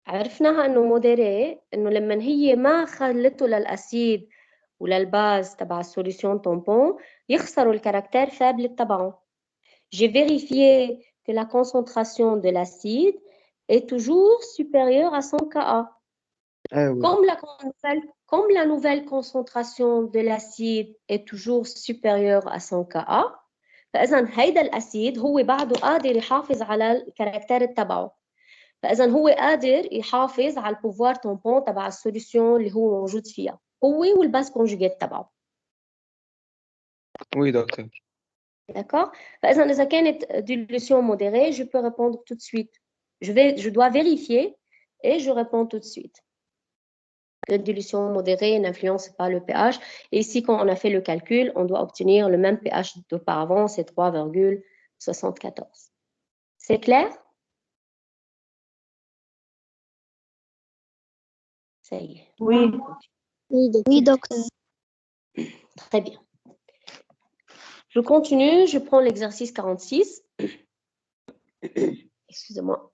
عرفناها انه مودري انه لما هي ما خلته للاسيد وللباز تبع السوليسيون tampon يخسروا الكاركتير فابل تبعهم. J'ai vérifié que la concentration de l'acide est toujours supérieure à 100 Ka. oui. Comme la nouvelle concentration de l'acide est toujours supérieure à 100 Ka, فإذا هيدا الأسيد هو بعده قادر يحافظ على الكاركتير تبعه. فإذا هو قادر يحافظ على البوفوار تامبون تبع السوليسيون اللي هو موجود فيها هو والباس كونجوجيت تبعه. Oui, docteur. D'accord? فإذا إذا كانت dilution modérée, je peux répondre tout de suite. Je dois vérifier et je réponds tout de suite. La dilution modérée n'influence pas le pH. Et ici, quand on a fait le calcul, on doit obtenir le même pH d'auparavant, c'est 3,74. C'est clair? Ça y est. Oui. Oui دكتور. Très bien. Je continue, je prends l'exercice 46. Excusez-moi.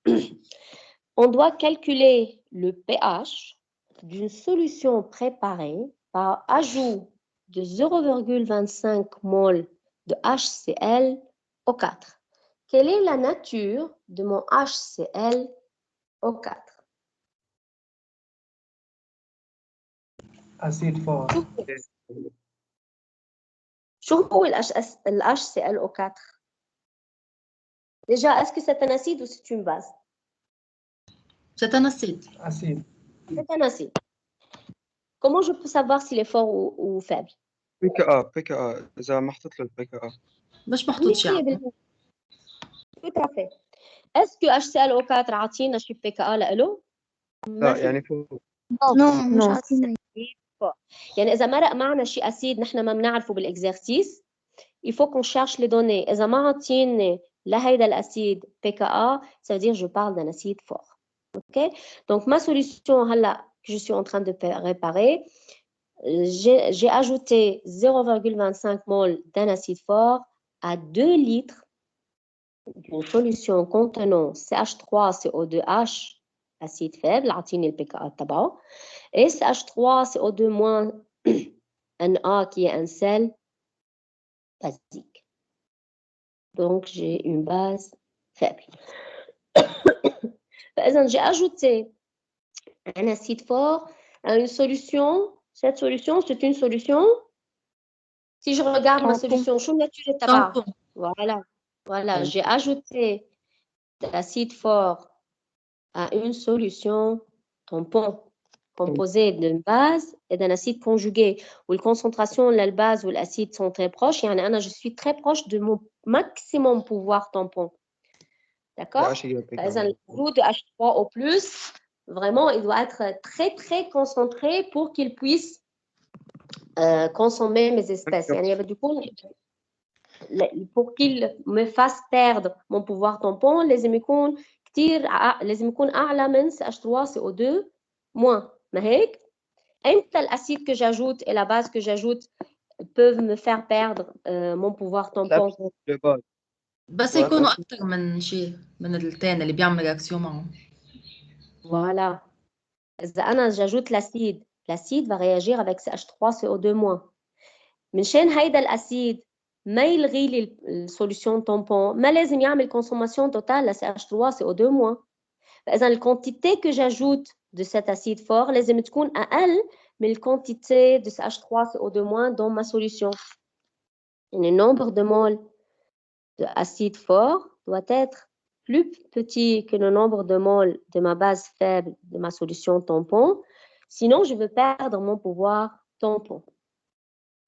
On doit calculer le pH d'une solution préparée par ajout de 0,25 mol de HCl O4. Quelle est la nature de mon HCl O4? acide fort. شو هو ال HCl O4? Déjà, est-ce que c'est un acide ou c'est une base? C'est un acide. acide. C'est un acide. Comment je peux savoir s'il est fort ou faible? PKA إذا ما حطيت له الPKA. مش محطوط شيء عنه. Tout à fait. Est-ce que HClO4 عاطينا شي PKA لإله؟ لا يعني فوق. نو مش عاطينا. يعني إذا مرق معنا شي أسيد نحن ما بنعرفه بالإكزرسيس il faut qu'on cherche les données. إذا ما عاطيني لهيدا الأسيد PKA, ça veut dire que je parle d'un acide fort. OK? Donc ma solution هلا que je suis en train de réparer, j'ai ajouté 0,25 mol d'un acide fort à 2 litres d'une solution contenant CH3CO2H, acide faible, عطيني الPKA تبعه, et CH3CO2- Na qui est un sel basique. Donc j'ai une base faible. J'ai ajouté un acide fort à une solution. Cette solution, c'est une solution. Si je regarde ma solution, je nature tabac. Voilà. J'ai ajouté de l'acide fort à une solution tampon composée d'une base et d'un acide conjugué où la concentration de la base ou l'acide sont très proches. Je suis très proche de mon maximum pouvoir tampon. D'accord? Le groupe de H3O+, vraiment, il doit être très, très concentré pour qu'il puisse consommer mes espèces. Du coup, pour qu'il me fasse perdre mon pouvoir tampon, لازم يكون أعلى من CH3CO2-. ما هيك؟ إمتى l'acide que j'ajoute et la base que j'ajoute peuvent me faire perdre mon pouvoir tampon? بس يكونوا أكثر من شيء من الثاني اللي بيعمل رياكسيون معهم. Voilà. إذا j'ajoute l'acide va réagir avec CH3CO2-. منشان هيدا الأسيد ما يلغي لي السوليسيون tampon, ما لازم يعمل consommation totale à CH3CO2-. فإذا الquantité que j'ajoute de cet acide fort لازم تكون أقل من الquantité de CH3CO2- dans ma solution. Le nombre de moles d'acide fort doit être plus petit que le nombre de moles de ma base faible de ma solution tampon, sinon je vais perdre mon pouvoir tampon.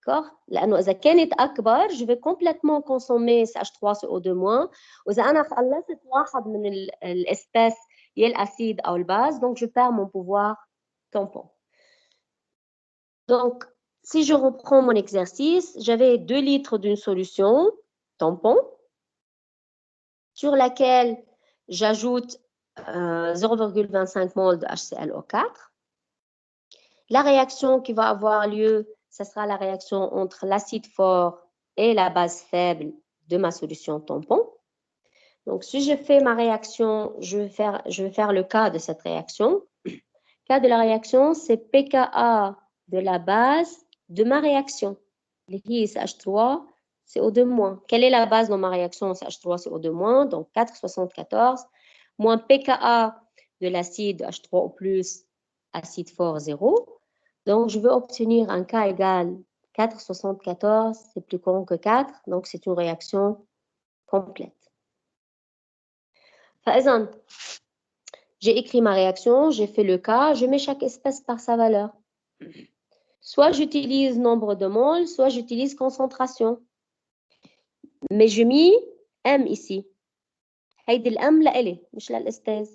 D'accord? لأنه إذا كانت أكبر je vais complètement consommer CH3CO2- وإذا أنا خلصت واحد من الإسباس يا الأسيد أو البase, donc je perds mon pouvoir tampon. Donc, si je reprends mon exercice, j'avais 2 litres d'une solution tampon sur laquelle j'ajoute 0,25 mol de HClO4. La réaction qui va avoir lieu, ce sera la réaction entre l'acide fort et la base faible de ma solution tampon. Donc, si je fais ma réaction, je vais faire le cas de cette réaction. Le cas de la réaction, c'est pKa de la base de ma réaction. CH3CO2-. Quelle est la base dans ma réaction CH3CO2-? Donc 4,74 moins pKa de l'acide H3O+, acide fort 0. Donc je veux obtenir un K égale 4,74, c'est plus grand que 4, donc c'est une réaction complète. فإذا j'ai écrit ma réaction, j'ai fait le cas, je mets chaque espèce par sa valeur. Soit j'utilise nombre de moles, soit j'utilise concentration. Mais je mets M ici. هيدي الM لإلي مش للأستاذ.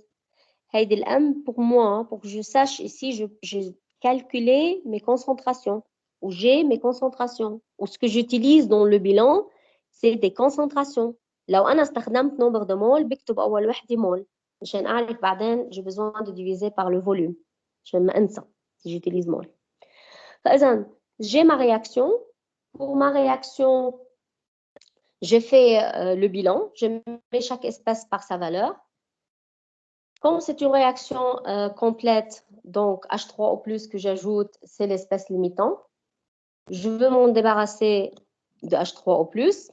هيدي الM pour moi, pour que je sache ici, j'ai calculé mes concentrations. Ou j'ai mes concentrations. Ou ce que j'utilise dans le bilan, c'est des concentrations. لو أنا استخدمت nombre de moles, بكتب أول وحدة مول. مشان أعرف بعدين j'ai besoin de diviser par le volume. عشان ما أنسى. si j'utilise mol. فإذا j'ai ma réaction. Pour ma réaction, j'ai fait le bilan. Je mets chaque espèce par sa valeur. Comme c'est une réaction complète, donc H3O+, que j'ajoute, c'est l'espèce limitant. Je veux m'en débarrasser de H3O+.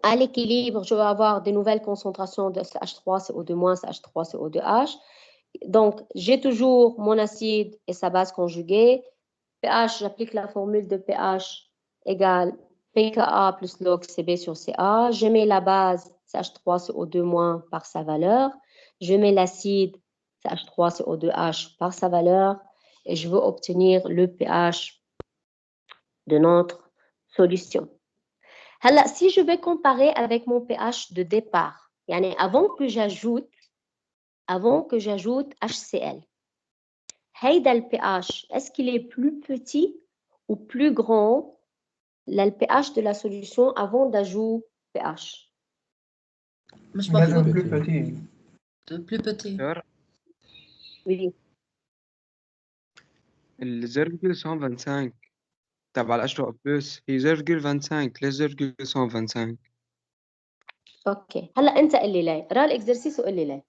À l'équilibre, je vais avoir des nouvelles concentrations de CH3, CO2-, CH3, CO2H. Donc, j'ai toujours mon acide et sa base conjuguée. pH, j'applique la formule de pH égale pKa plus log Cb sur Ca. Je mets la base CH3, CO2- par sa valeur. Je mets l'acide CH3, CO2H par sa valeur. Et je veux obtenir le pH de notre solution. Alors, si je vais comparer avec mon pH de départ, yani avant que j'ajoute HCl, هيدا le pH, est-ce qu'il est plus petit ou plus grand le pH de la solution avant d'ajout pH? مش لازم مفروض plus petit. plus petit. Oui. ال 0,125 تبع ال H2O+ هي 0,25 ليش 0,125 اوكي هلا انت قل لي ليه، اقرا الاكزرسيس وقل لي ليه.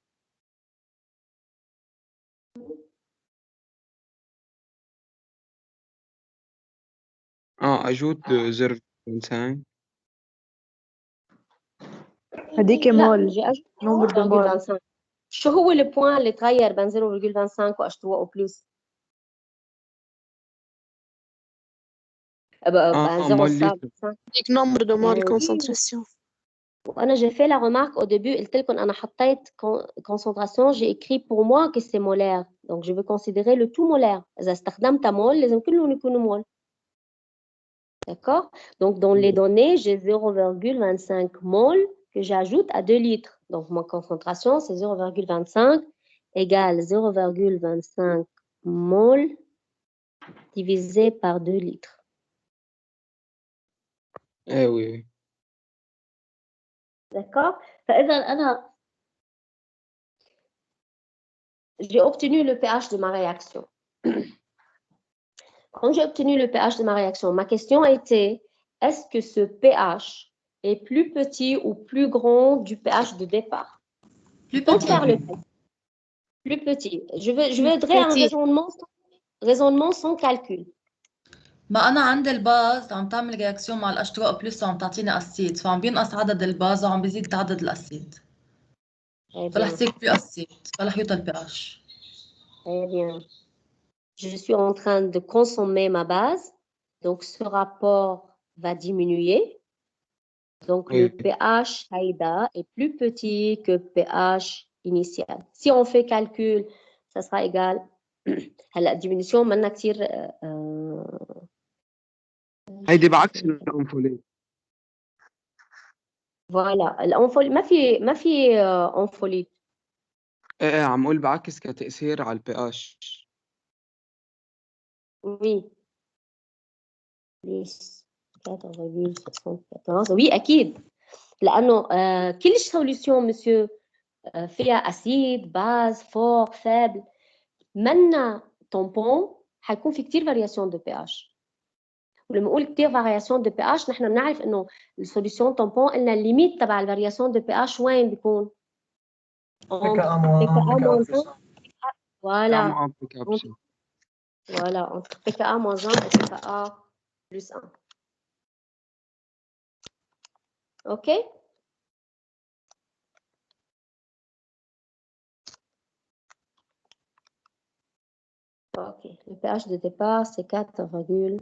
أجوت 0,25 هديك لا مول بدي اجوب نمبر دو مول 0.25. شو هو البوان اللي تغير بين 0.25 و H2O+؟ بين مول 0.5. ديك نمبر دو مول Oui. كونسنتراسيون. وانا j'ai fait la remarque au début قلت لكم انا حطيت concentration, j'ai écrit pour moi que c'est molaire, donc je veux considérer le tout molaire. اذا استخدمت مول لازم كلهم يكونوا مول. D'accord? Donc dans les données, j'ai 0,25 mol que j'ajoute à 2 litres. Donc ma concentration c'est 0,25 égale 0,25 mol divisé par 2 litres. إيه oui. D'accord? فإذا أنا j'ai obtenu le pH de ma réaction. Quand j'ai obtenu le pH de ma réaction, ma question était, est-ce que ce pH est plus petit ou plus grand du pH de départ? Plus Pour petit. faire le plus petit. Je voudrais un raisonnement sans calcul. ما أنا عندي الباز عم تعمل رياكسيون مع ال H2O+ وعم تعطيني أسيد، فعم بينقص عدد الباز وعم بيزيد عدد الأسيد. فرح يصير plus أسيد، فرح يوطى ال pH. Très bien. Je suis en train de consommer ma base, donc ce rapport va diminuer. Donc le pH haïda est plus petit que pH initial. Si on fait calcul, ça sera égal à la diminution maintenant كتير هيدي بعكس الأنفوليت. voilà الأنفوليت ما في أنفوليت. إيه عم أقول بعكس كتأثير على الPH. Oui. 4,74 oui أكيد لأنه كل سوليسيون مسيو فيها أسيد باز فور فابل منا طامبون حيكون في كتير فارياسيون دو بي اتش. ولما نقول كتير فارياسيون دو بي اتش نحن بنعرف انه السوليسيون طامبون قلنا الليميت تبع الفارياسيون دو بي اتش وين بيكون؟ PKA moins voilà voilà entre PKA moins 1 et PKA plus 1. OK? OK. Le pH de départ, c'est 4,64.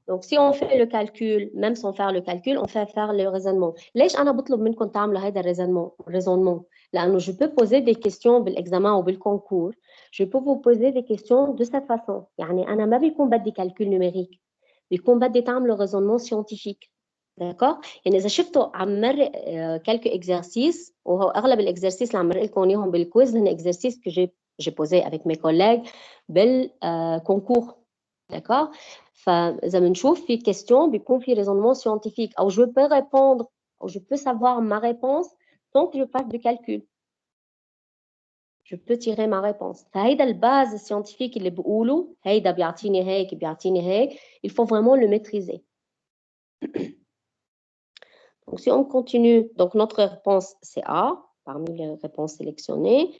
Donc, si on fait le calcul, même sans faire le calcul, on fait faire le raisonnement. ليش أنا بطلب منكم تعملوا هذا الraisonnement؟ لأنه je peux poser des questions بالexamen ou بالconcours. Je peux vous poser des questions de cette façon. يعني أنا ما بيكون بدي calcul numérique. بيكون بدي تعملوا raisonnement scientifique. D'accord? يعني إذا شفتوا عم مرق quelques exercices وهو أغلب الexercices اللي عم مرق لكم إياهم بالكويز هن exercices que j'ai posé avec mes collègues بالconcours. D'accord? فإذا بنشوف في question بيكون في raisonnement scientifique أو je peux répondre ou je peux savoir ma réponse sans que je fasse du calcul. je peux tirer ma réponse. فهيدا الباز scientifique اللي بقوله هيدا بيعطيني هيك بيعطيني هيك, il faut vraiment le maîtriser. Donc si on continue, donc notre réponse c'est A parmi les réponses sélectionnées.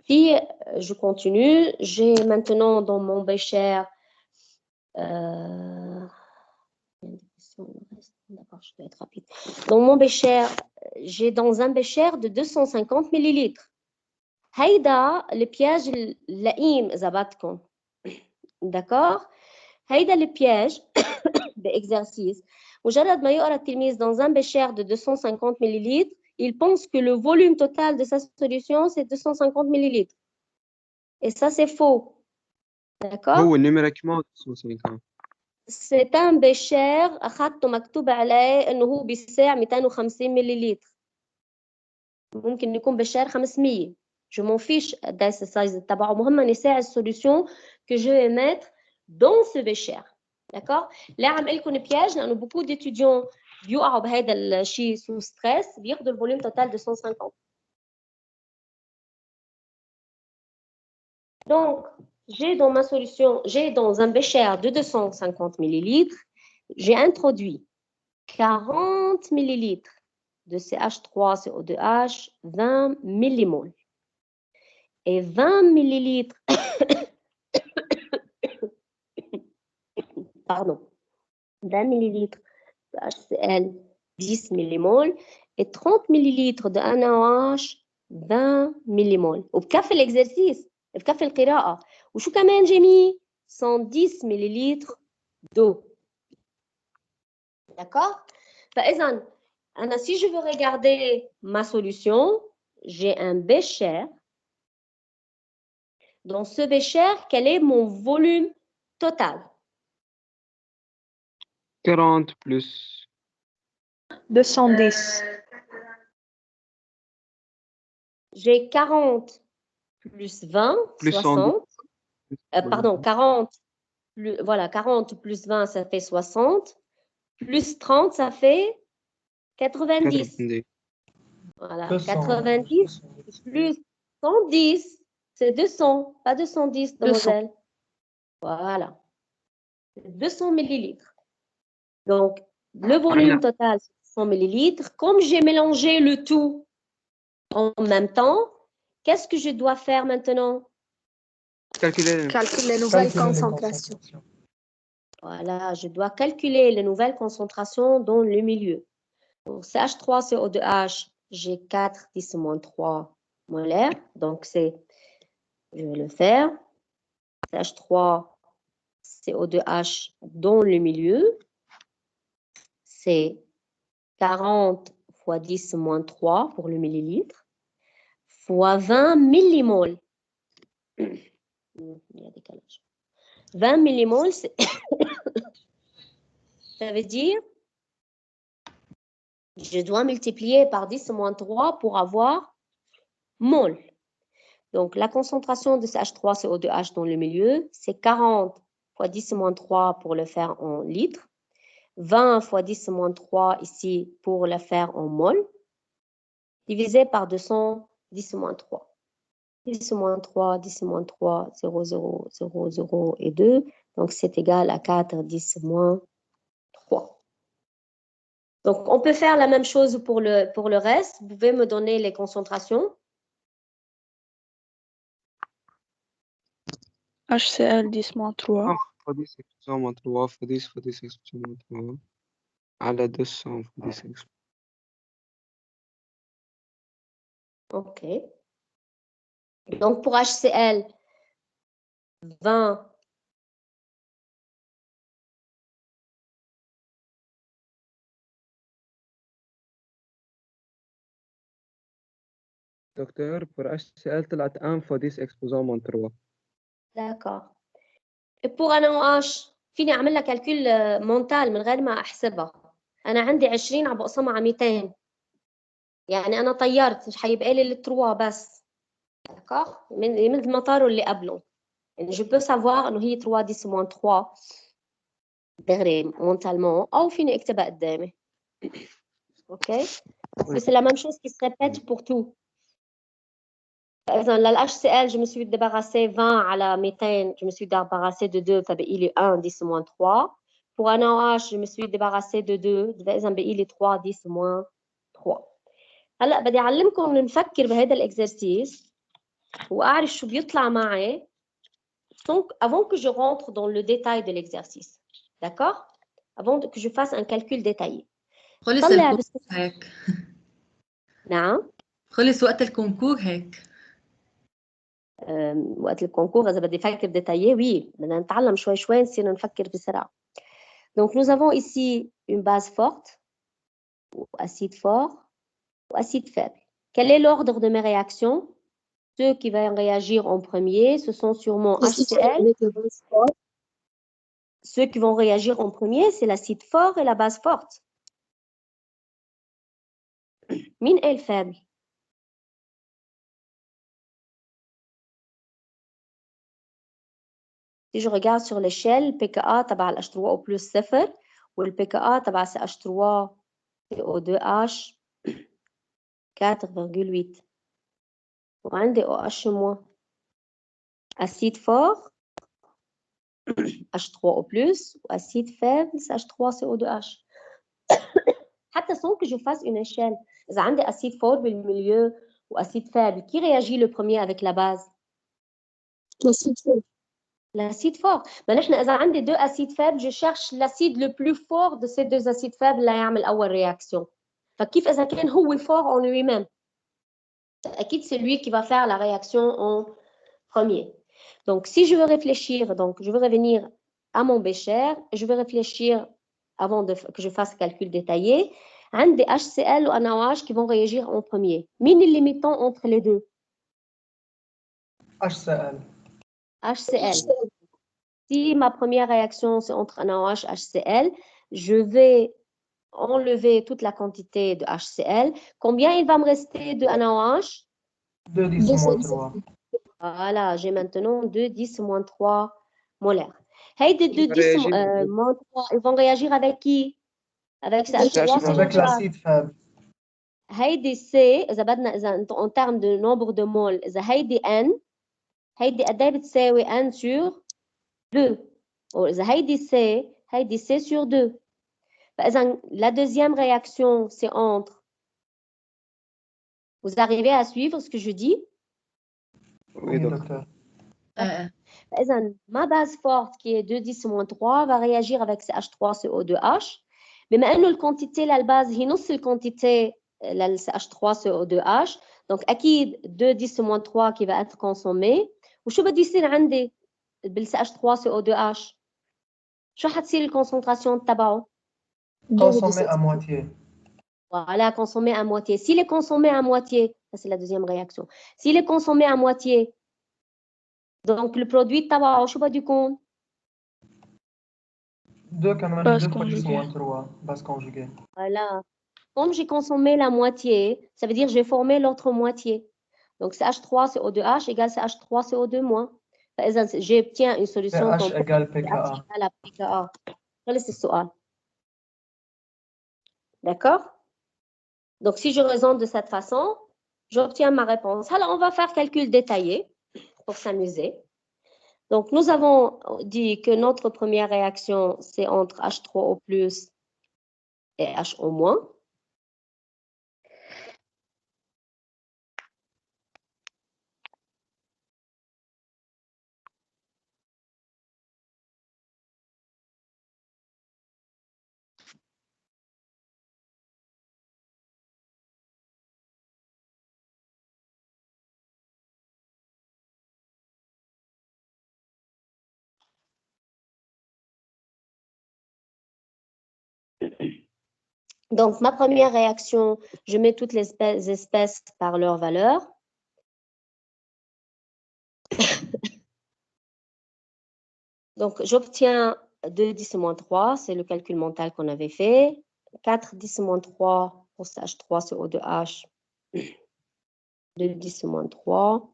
Si je continue, j'ai maintenant dans mon bécher d'accord, je dois être rapide. Dans mon bécher, j'ai dans un bécher de 250 millilitres. هيدا البياج اللئيم إذا بدكم. D'accord? هيدا البياج d'exercice. مجرد ما يقرأ التلميذ dans un bécher de 250 millilitres, il pense que le volume total de sa solution, c'est 250 millilitres. Et ça, c'est faux. D'accord? هو numériquement 250. C'est un bécher أخذته مكتوب عليه إنه هو بيساع 250 مليلتر. ممكن يكون bécher 500. Je m'en fiche de ce size تبعه. مهم نساع السوليوشن que je vais mettre dans ce bécher. D'accord? لا عم قلكم بياج لأنه beaucoup d'étudiants بيوقعوا بهذا الشيء sous stress بياخذوا الفوليوم total de 150. Donc, j'ai dans ma solution, j'ai dans un bécher de 250 millilitres, j'ai introduit 40 millilitres de CH3CO2H, 20 millimoles. Et 20 millilitres, pardon, 20 millilitres de HCl, 10 millimoles, et 30 millilitres de NaOH, 20 millimoles. وبكفي l'exercice, بكفي القراءة. وشو كمان جميل 110 millilitres d'eau. D'accord? فإذا أنا si je veux regarder ma solution, j'ai un bécher. Dans ce bécher, quel est mon volume total? 40 plus 210. J'ai 40 plus 20, plus 60. Pardon, 40 plus, voilà, 40 plus 20, ça fait 60. Plus 30, ça fait 90. 90. Voilà, 200. 90 plus 110, c'est 200, pas 210, demoiselle. Voilà. 200 millilitres. Donc, le volume total, c'est 100 millilitres. Comme j'ai mélangé le tout en même temps, qu'est-ce que je dois faire maintenant? Calculer. Calcule les nouvelles concentrations. Voilà, je dois calculer les nouvelles concentrations dans le milieu. Pour CH3CO2H, j'ai 4 10-3 molaires. Donc, je vais le faire. CH3CO2H dans le milieu, c'est 40 fois 10-3 pour le millilitre, fois 20 millimoles. Il y a décalage. 20 millimoles, ça veut dire je dois multiplier par 10-3 pour avoir mol. Donc, la concentration de CH3CO2H dans le milieu, c'est 40 fois 10-3 pour le faire en litres, 20 fois 10-3 ici pour le faire en mol, divisé par 200 10-3. 10-3, 10-3, 0, 0, 0, 0 et 2. Donc, c'est égal à 4, 10-3. Donc, on peut faire la même chose pour le reste. Vous pouvez me donner les concentrations. HCl 10-3 fois 10 exposant 3 fois 10 fois 10 exposant 3 على 200 fois 10 exposant. OK. Donc, pour HCl, 20. دكتور pour HCl طلعت 1 fois 10 exposant 3. D'accord. Et pour NaOH, فيني أعمل لها كالكول مونتال من غير ما أحسبها. أنا عندي 20 عم بقسمها على 200. يعني أنا طيرت مش حيبقى لي التروا بس. D'accord? مثل ما طاروا اللي قبله. يعني je peux savoir إنه هي 3 10 3 degrés mentalement أو فيني أكتبها قدامي. OK? Mais c'est la même chose qui se répète pour tout. إذا لل HCl, je me suis débarrassé 20 على 200, je me suis débarrassé de 2, فبقي لي 1 10 moins 3. Pour un OH, je me suis débarrassé de 2, إذا بقي لي 3 10 moins 3. هلا بدي أعلمكم نفكر بهذا الإكزرسيس وأعرف شو بيطلع معي donc avant que je rentre dans le détail de l'exercice. D'accord? Avant que je fasse un calcul détaillé. خلص الكونكور هيك. نعم. خلص وقت الكونكور هيك. وقت الكونكور إذا بدي أفكر détaillé, oui. بدنا نتعلم شوي شوي نصير نفكر بسرعة. Donc nous avons ici une base forte, ou acide fort, ou acide faible. Quel est l'ordre de mes réactions? Ceux qui vont réagir en premier, ce sont sûrement HCl. Ceux qui vont réagir en premier, c'est l'acide fort et la base forte. Mine est le faible. Si je regarde sur l'échelle, pKa تبع ال H3O plus 0 والpKa تبع CH3 CO2H 4,8 وعندي OH moins. Acide fort H3O plus ou acide faible CH3CO2H. حتى sans que je fasse une échelle. إذا عندي acide fort بالمilieu ou acide faible, qui réagit le premier avec la base? l'acide fort. L'acide fort. Mais نحن إذا عندي deux acides faibles, je cherche l'acide le plus fort de ces deux acides faibles اللي يعمل أول réaction. فكيف إذا كان هو fort en lui-même? أكيد c'est lui qui va faire la réaction en premier. Donc si je veux réfléchir, donc je veux revenir à mon bécher, je veux réfléchir avant que je fasse le calcul détaillé. عندي HCl ou NaOH qui vont réagir en premier. مين اللي limitant entre les deux? HCl. HCl. Si ma première réaction c'est entre NaOH et HCl, je vais enlever toute la quantité de HCl. Combien il va me rester de NaOH? 2 10 moins 3. Voilà, j'ai maintenant 2 10 moins 3 molaires. Hey, de 2 10 moins 3, ils vont réagir avec qui? Avec CH3 avec l'acide faible. هيدي C إذا بدنا إذا en termes de nombre de moles إذا هيدي N هيدي قد ايه بتساوي N sur 2 وإذا هيدي C sur 2 فإذا la deuxième réaction c'est entre. Vous arrivez à suivre ce que je dis? Oui, docteur. فإذا ma base forte qui est 2 10 moins 3 va réagir avec CH3CO2H. بما إنه الquantité للباز هي نص الquantité لل CH3CO2H donc أكيد 2 10 moins 3 qui va être consommé. وشو بدي يصير عندي بال CH3CO2H؟ شو حتصير الكونسنتراسيون تبعه؟ Consommé à moitié. Voilà, consommé à moitié. S'il est consommé à moitié, ça c'est la deuxième réaction. S'il est consommé à moitié, donc le produit تبعه شو بده يكون؟ 2 كمان 2 fois 10 moins 3, base conjuguée. Voilà. Comme j'ai consommé la moitié, ça veut dire que j'ai formé l'autre moitié. Donc CH3CO2H égale CH3CO2-. J'obtiens une solution pH égale pKa. à pKa. خلص السؤال. D'accord? Donc si je raisonne de cette façon, j'obtiens ma réponse. Alors on va faire calcul détaillé pour s'amuser. Donc nous avons dit que notre première réaction c'est entre H3O+ et HO-. Donc, ma première réaction, je mets toutes les espèces par leur valeur. Donc, j'obtiens 2 10 moins 3, c'est le calcul mental qu'on avait fait. 4 10 moins 3 pour CH3CO2H. 2 10 moins 3.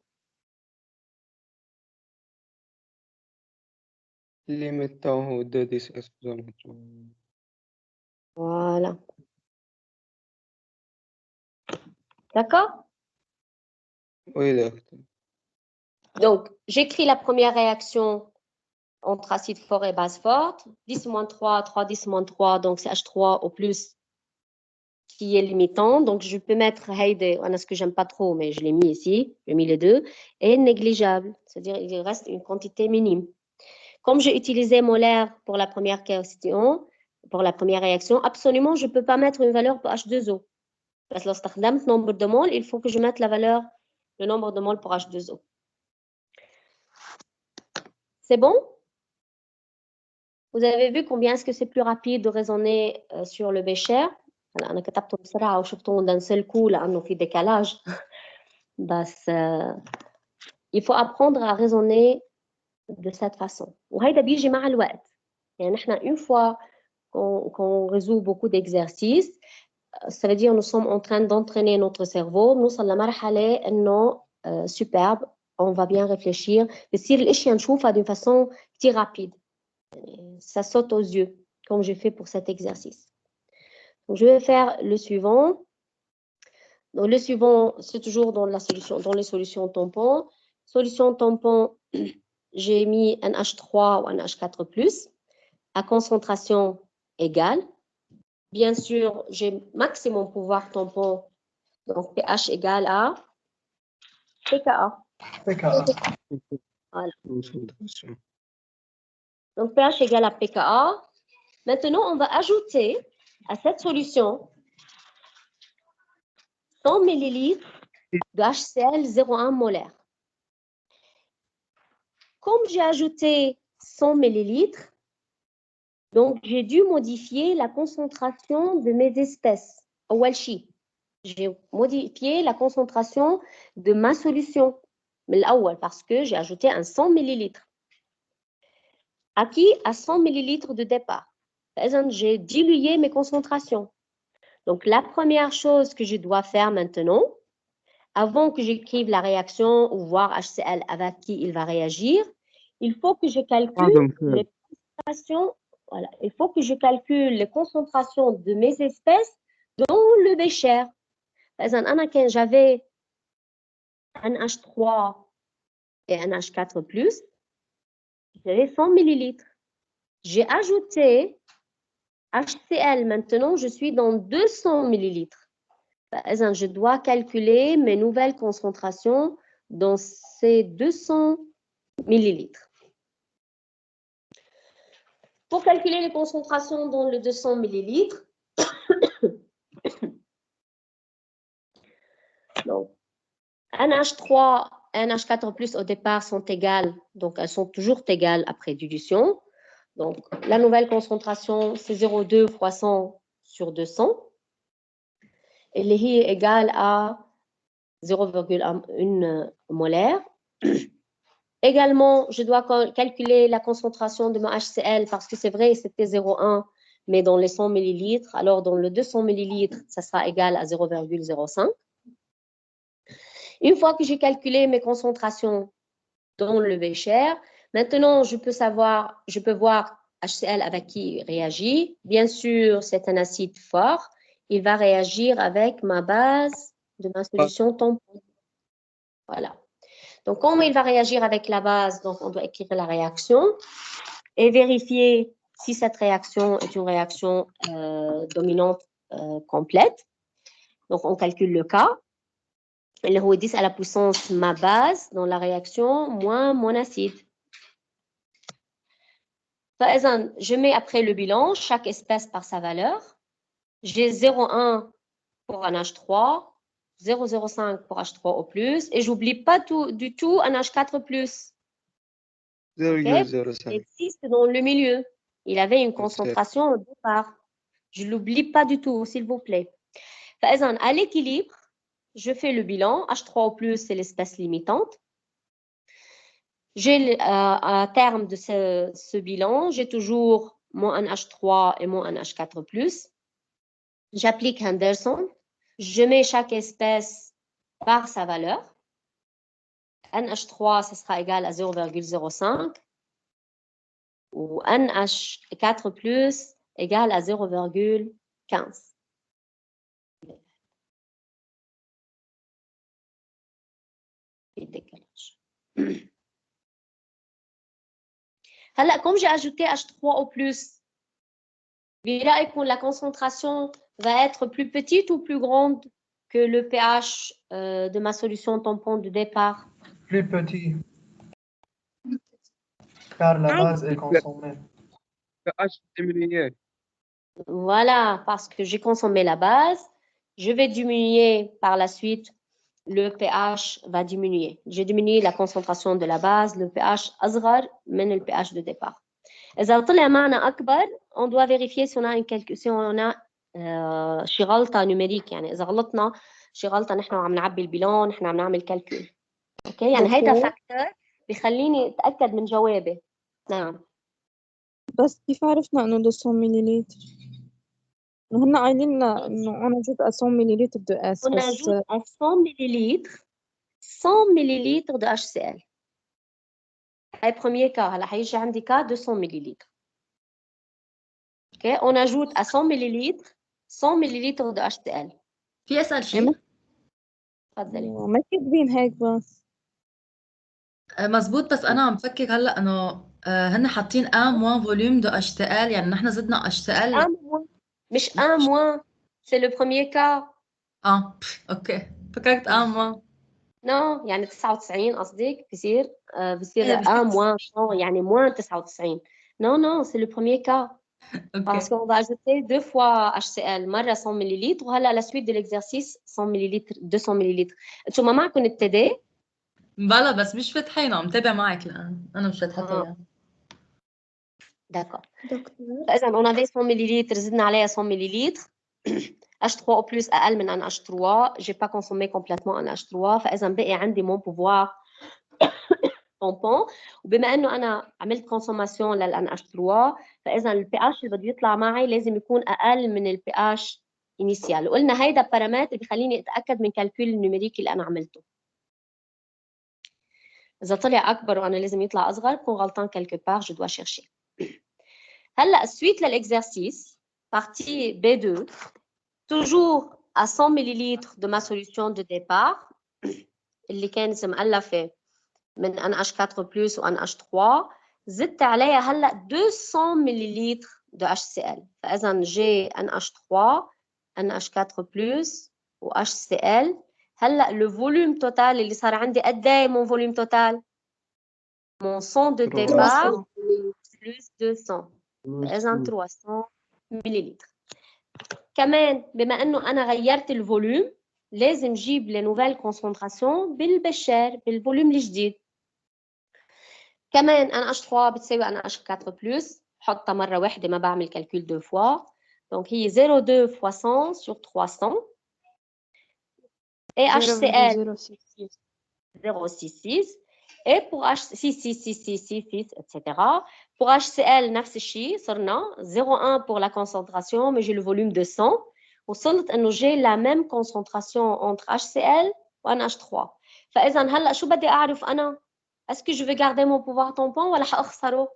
اللي متاه 2 10 exposant. Voilà. D'accord? Oui, docteur. Donc, j'écris la première réaction entre acide fort et base forte. 10-3, 3, 10-3, donc c'est H3 au plus qui est limitant. Donc, je peux mettre Heide, ce que j'aime pas trop, mais je l'ai mis ici, j'ai mis les deux, et négligeable, c'est-à-dire il reste une quantité minime. Comme j'ai utilisé molaire pour la première question, pour la première réaction, absolument, je ne peux pas mettre une valeur pour H2O. Parce que lorsque je nombre de moles, il faut que je mette la valeur, le nombre de moles pour H2O. C'est bon? Vous avez vu combien est-ce que c'est plus rapide de raisonner sur le Bécher? أنا كتبته بسرعة وشفتهم d'un seul coup لأنه في décalage. بس il faut apprendre à raisonner de cette façon. وهيدا بيجي مع الوقت. يعني نحن une fois qu'on résout beaucoup d'exercices, ça veut dire nous sommes en train d'entraîner notre cerveau. نوصل لمرحلة إنه superbe, on va bien réfléchir. بصير الأشياء نشوفها d'une façon très rapide. Ça saute aux yeux, comme j'ai fait pour cet exercice. Donc, je vais faire le suivant. Donc, le suivant, c'est toujours dans les solutions tampons. Solution tampon, j'ai mis un H3 ou un H4+, à concentration égale. Bien sûr, j'ai maximum pouvoir tampon, donc pH égale à pKa. pKa. Voilà. Donc, pH égale à pKa. Maintenant, on va ajouter à cette solution 100 ml de HCl 0,1 molaire. Comme j'ai ajouté 100 ml, donc j'ai dû modifier la concentration de mes espèces. J'ai modifié la concentration de ma solution parce que j'ai ajouté un 100 ml. Acquis à 100 ml de départ. J'ai dilué mes concentrations. Donc, la première chose que je dois faire maintenant, avant que j'écrive la réaction ou voir HCl avec qui il va réagir, il faut que je calcule les concentrations. Voilà, il faut que je calcule les concentrations de mes espèces dans le bécher. Quand j'avais un H3 et un H4+, j'avais 100 ml. J'ai ajouté HCl. Maintenant, je suis dans 200 ml. Je dois calculer mes nouvelles concentrations dans ces 200 ml. Pour calculer les concentrations dans le 200 ml, donc, NH3 et NH4+ au départ sont égales, donc elles sont toujours égales après dilution. Donc, la nouvelle concentration, c'est 0,2 fois 100 sur 200. Et qui est égale à 0,1 molaire. Également, je dois calculer la concentration de mon HCl parce que c'est vrai, c'était 0,1, mais dans les 100 ml. Alors, dans le 200 ml, ça sera égal à 0,05. Une fois que j'ai calculé mes concentrations dans le bécher, maintenant, je peux voir HCl avec qui il réagit. Bien sûr, c'est un acide fort. Il va réagir avec ma base de ma solution tampon. Voilà. Donc, comme il va réagir avec la base, donc on doit écrire la réaction et vérifier si cette réaction est une réaction dominante complète. Donc, on calcule le cas. اللي هو 10 à la puissance ma base dans la réaction moins mon acide. فإذا, je mets après le bilan chaque espèce par sa valeur. J'ai 0,1 pour un H3, 0,05 pour H3 au plus, et j'oublie pas du tout un H4 plus. 0,05. Il existe dans le milieu. Il avait une concentration au départ. Je ne l'oublie pas du tout, s'il vous plaît. À l'équilibre, je fais le bilan. H3 au plus, c'est l'espèce limitante. J'ai à terme de ce bilan, j'ai toujours mon NH3 et mon NH4 plus. J'applique Henderson. Je mets chaque espèce par sa valeur. NH3, ce sera égal à 0,05. Ou NH4 plus égal à 0,15. في الديكالage. هلا comme j'ai ajouté H3 au plus, برأيكم la concentration va être plus petite ou plus grande que le pH de ma solution tampon de départ? Plus petit. Car la base est consommée. pH diminué. Voilà, parce que j'ai consommé la base, je vais diminuer par la suite, le pH va diminuer. J'ai diminué la concentration de la base, le pH أصغر من le pH de départ. إذا طلع معنا أكبر, on doit vérifier si on a شي غلطة نيوميريك, يعني إذا غلطنا شي غلطة نحن عم نعبي البيلون, نحن عم نعمل كالكول. أوكي, يعني هيدا فاكتور بيخليني أتأكد من جوابي. نعم. بس كيف عرفنا إنه 200 مليلتر؟ هن قايلين لنا إنه أنا جبت 100 مليلتر de S On بس ajoute à 100 millilitres 100 millilitres de HCl. هاي premier cas. هلا حيجي عندي cas 200 millilitres. OK, on ajoute à 100 millilitres 100 millilitres de HCl. في اسال شيء؟ تفضلي. ما كاتبين هيك بس. مزبوط، بس انا عم بفكر هلا انه هن حاطين ان موان فوليوم دو اتش تي ال، يعني نحن زدنا اتش تي ال. مش un moins, c'est le premier cas. اوكي، فكرت ان موان. نو يعني 99 قصدك بصير إيه، un moins 100 يعني moins 99. Non, c'est le premier cas. Parce اوكي qu'on va ajouter 2 fois HCl, مرة 100 ml وهلا la suite de l'exercice 100 ml 200 ml. انتم ما معكم التدي؟ بلا، بس مش فاتحينه، عم تابع معك الان، انا مش فاتحتها يعني. D'accord. دكتور فإذا on avait 100 ml, زدنا عليها 100 ml. H3 au plus أقل من un H3. J'ai pas consommé complètement un H3. فإذا بقي عندي mon pouvoir tampon. وبما إنه أنا عملت consommation لل NH3 فإذا ال pH اللي بده يطلع معي لازم يكون أقل من ال pH initial. وقلنا هيدا بارامتر بخليني أتأكد من كالكول النيوميريكي اللي أنا عملته. إذا طلع أكبر وأنا لازم يطلع أصغر بكون غلطان quelque part, je dois chercher. هلا suite للإكزرسيس partie B2, toujours à 100 ml de ma solution de départ اللي كانت مؤلفة من NH4 plus و NH3, زدت عليها هلا 200 ملل de HCl. فإذا جي NH3 NH4 plus و HCl. هلا le volume total اللي صار عندي قد ايه mon volume total؟ mon 100 de départ plus 200. فإذا 300 ملل. كمان بما انه انا غيرت الفوليوم لازم جيب لي نوفيل كونسنتراسيون بالبشار بالفوليوم الجديد. كمان NH3 بتساوي NH4 plus, بحطها مرة واحدة ما بعمل كالكول 2 fois. Donc هي 0,2 fois 100 sur 300. Et HCl 0,66. Et pour H66666 etc. Pour HCl نفس الشيء صرنا 0,1 pour la concentration mais j'ai le volume de 100. وصلت انه j'ai la même concentration entre HCl و NH3. فإذا هلا شو بدي أعرف أنا؟ Est-ce que je vais garder mon pouvoir tampon ولا حأخسره؟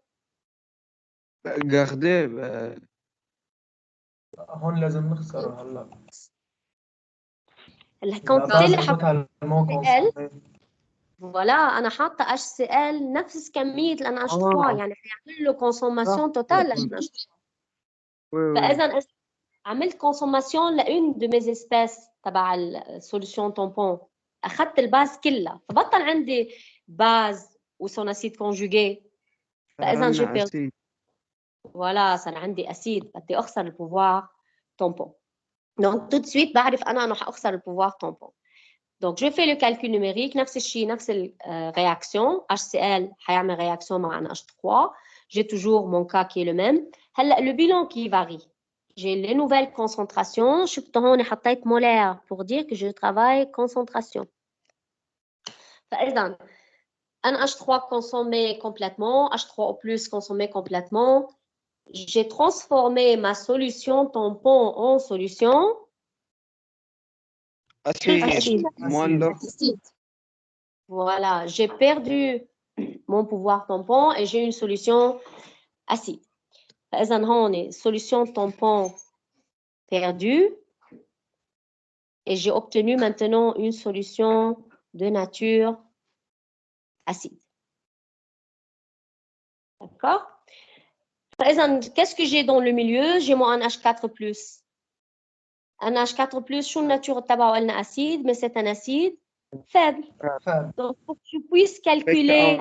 garder هون لازم نخسره هلا. كنت طلع HCl فوالا أنا حاطة HCl نفس كمية ال NH3 يعني حيعمل له كونسوماسيون توتال ل NH3. فإذا عملت كونسوماسيون لأون دو ميز اسبيس تبع السوليسيون تامبون، أخذت الباز كلها فبطل عندي باز وسون اسيد كونجوجي. فإذا جي بيرد فوالا صار عندي أسيد بدي أخسر البوفوار tampon. Donc tout de suite بعرف أنا حأخسر البوفوار tampon. Donc je fais le calcul numérique نفس الشيء نفس الرياكسيون. HCl حيعمل réaction مع NH3. J'ai toujours mon cas qui est le même. هلا le bilan qui varie. J'ai les nouvelles concentrations. شفت هون حطيت molaire pour dire que je travaille concentration. فإذا NH3 consommé complètement, H3O plus consommé complètement. J'ai transformé ma solution tampon en solution acide. Voilà, j'ai perdu mon pouvoir tampon et j'ai une solution acide. فإذا هون solution tampon perdue et j'ai obtenu maintenant une solution de nature acide. D'accord? Qu'est-ce que j'ai dans le milieu? J'ai mon NH4+. NH4+, شو الناتور تبعه قلنا acide, mais c'est un acide faible. faible. Donc, pour que je puisse calculer,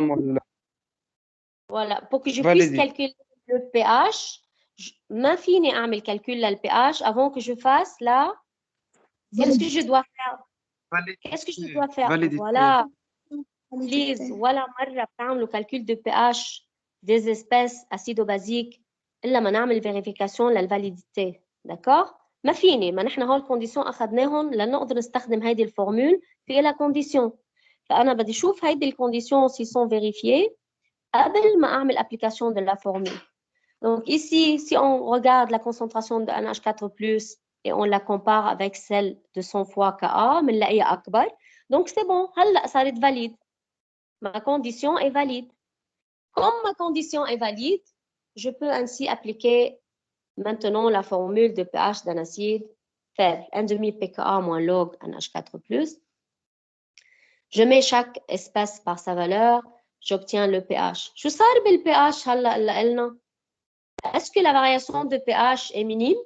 voilà, pour que je puisse calculer le pH, ما فيني أعمل calcul لل pH avant que je fasse la... Qu'est-ce que je dois faire? Qu'est-ce que je dois faire? Voilà. Please, ولا مرة بتعملوا calcul de pH des espèces acido-basiques إلا ما نعمل vérification للvalidité. D'accord? ما فيني، ما نحن هول الكونديسيون أخذناهم لنقدر نستخدم هيدي الفورمول في إلها كونديسيون. فأنا بدي أشوف هيدي الكونديسيون s'ils sont vérifiées قبل ما أعمل application de la formule. Donc ici, si on regarde la concentration de NH4+, et on la compare avec celle de 100 fois Ka, بنلاقيها أكبر. Donc c'est bon, هلأ صارت valide. Ma condition est valide. Comme ma condition est valide, je peux ainsi appliquer maintenant la formule de pH d'un acide faible, 1,5 pKa moins log NH4+. Je mets chaque espèce par sa valeur, j'obtiens le pH. شو صار بالpH هلا اللي قلنا؟ Est-ce que la variation de pH est minime?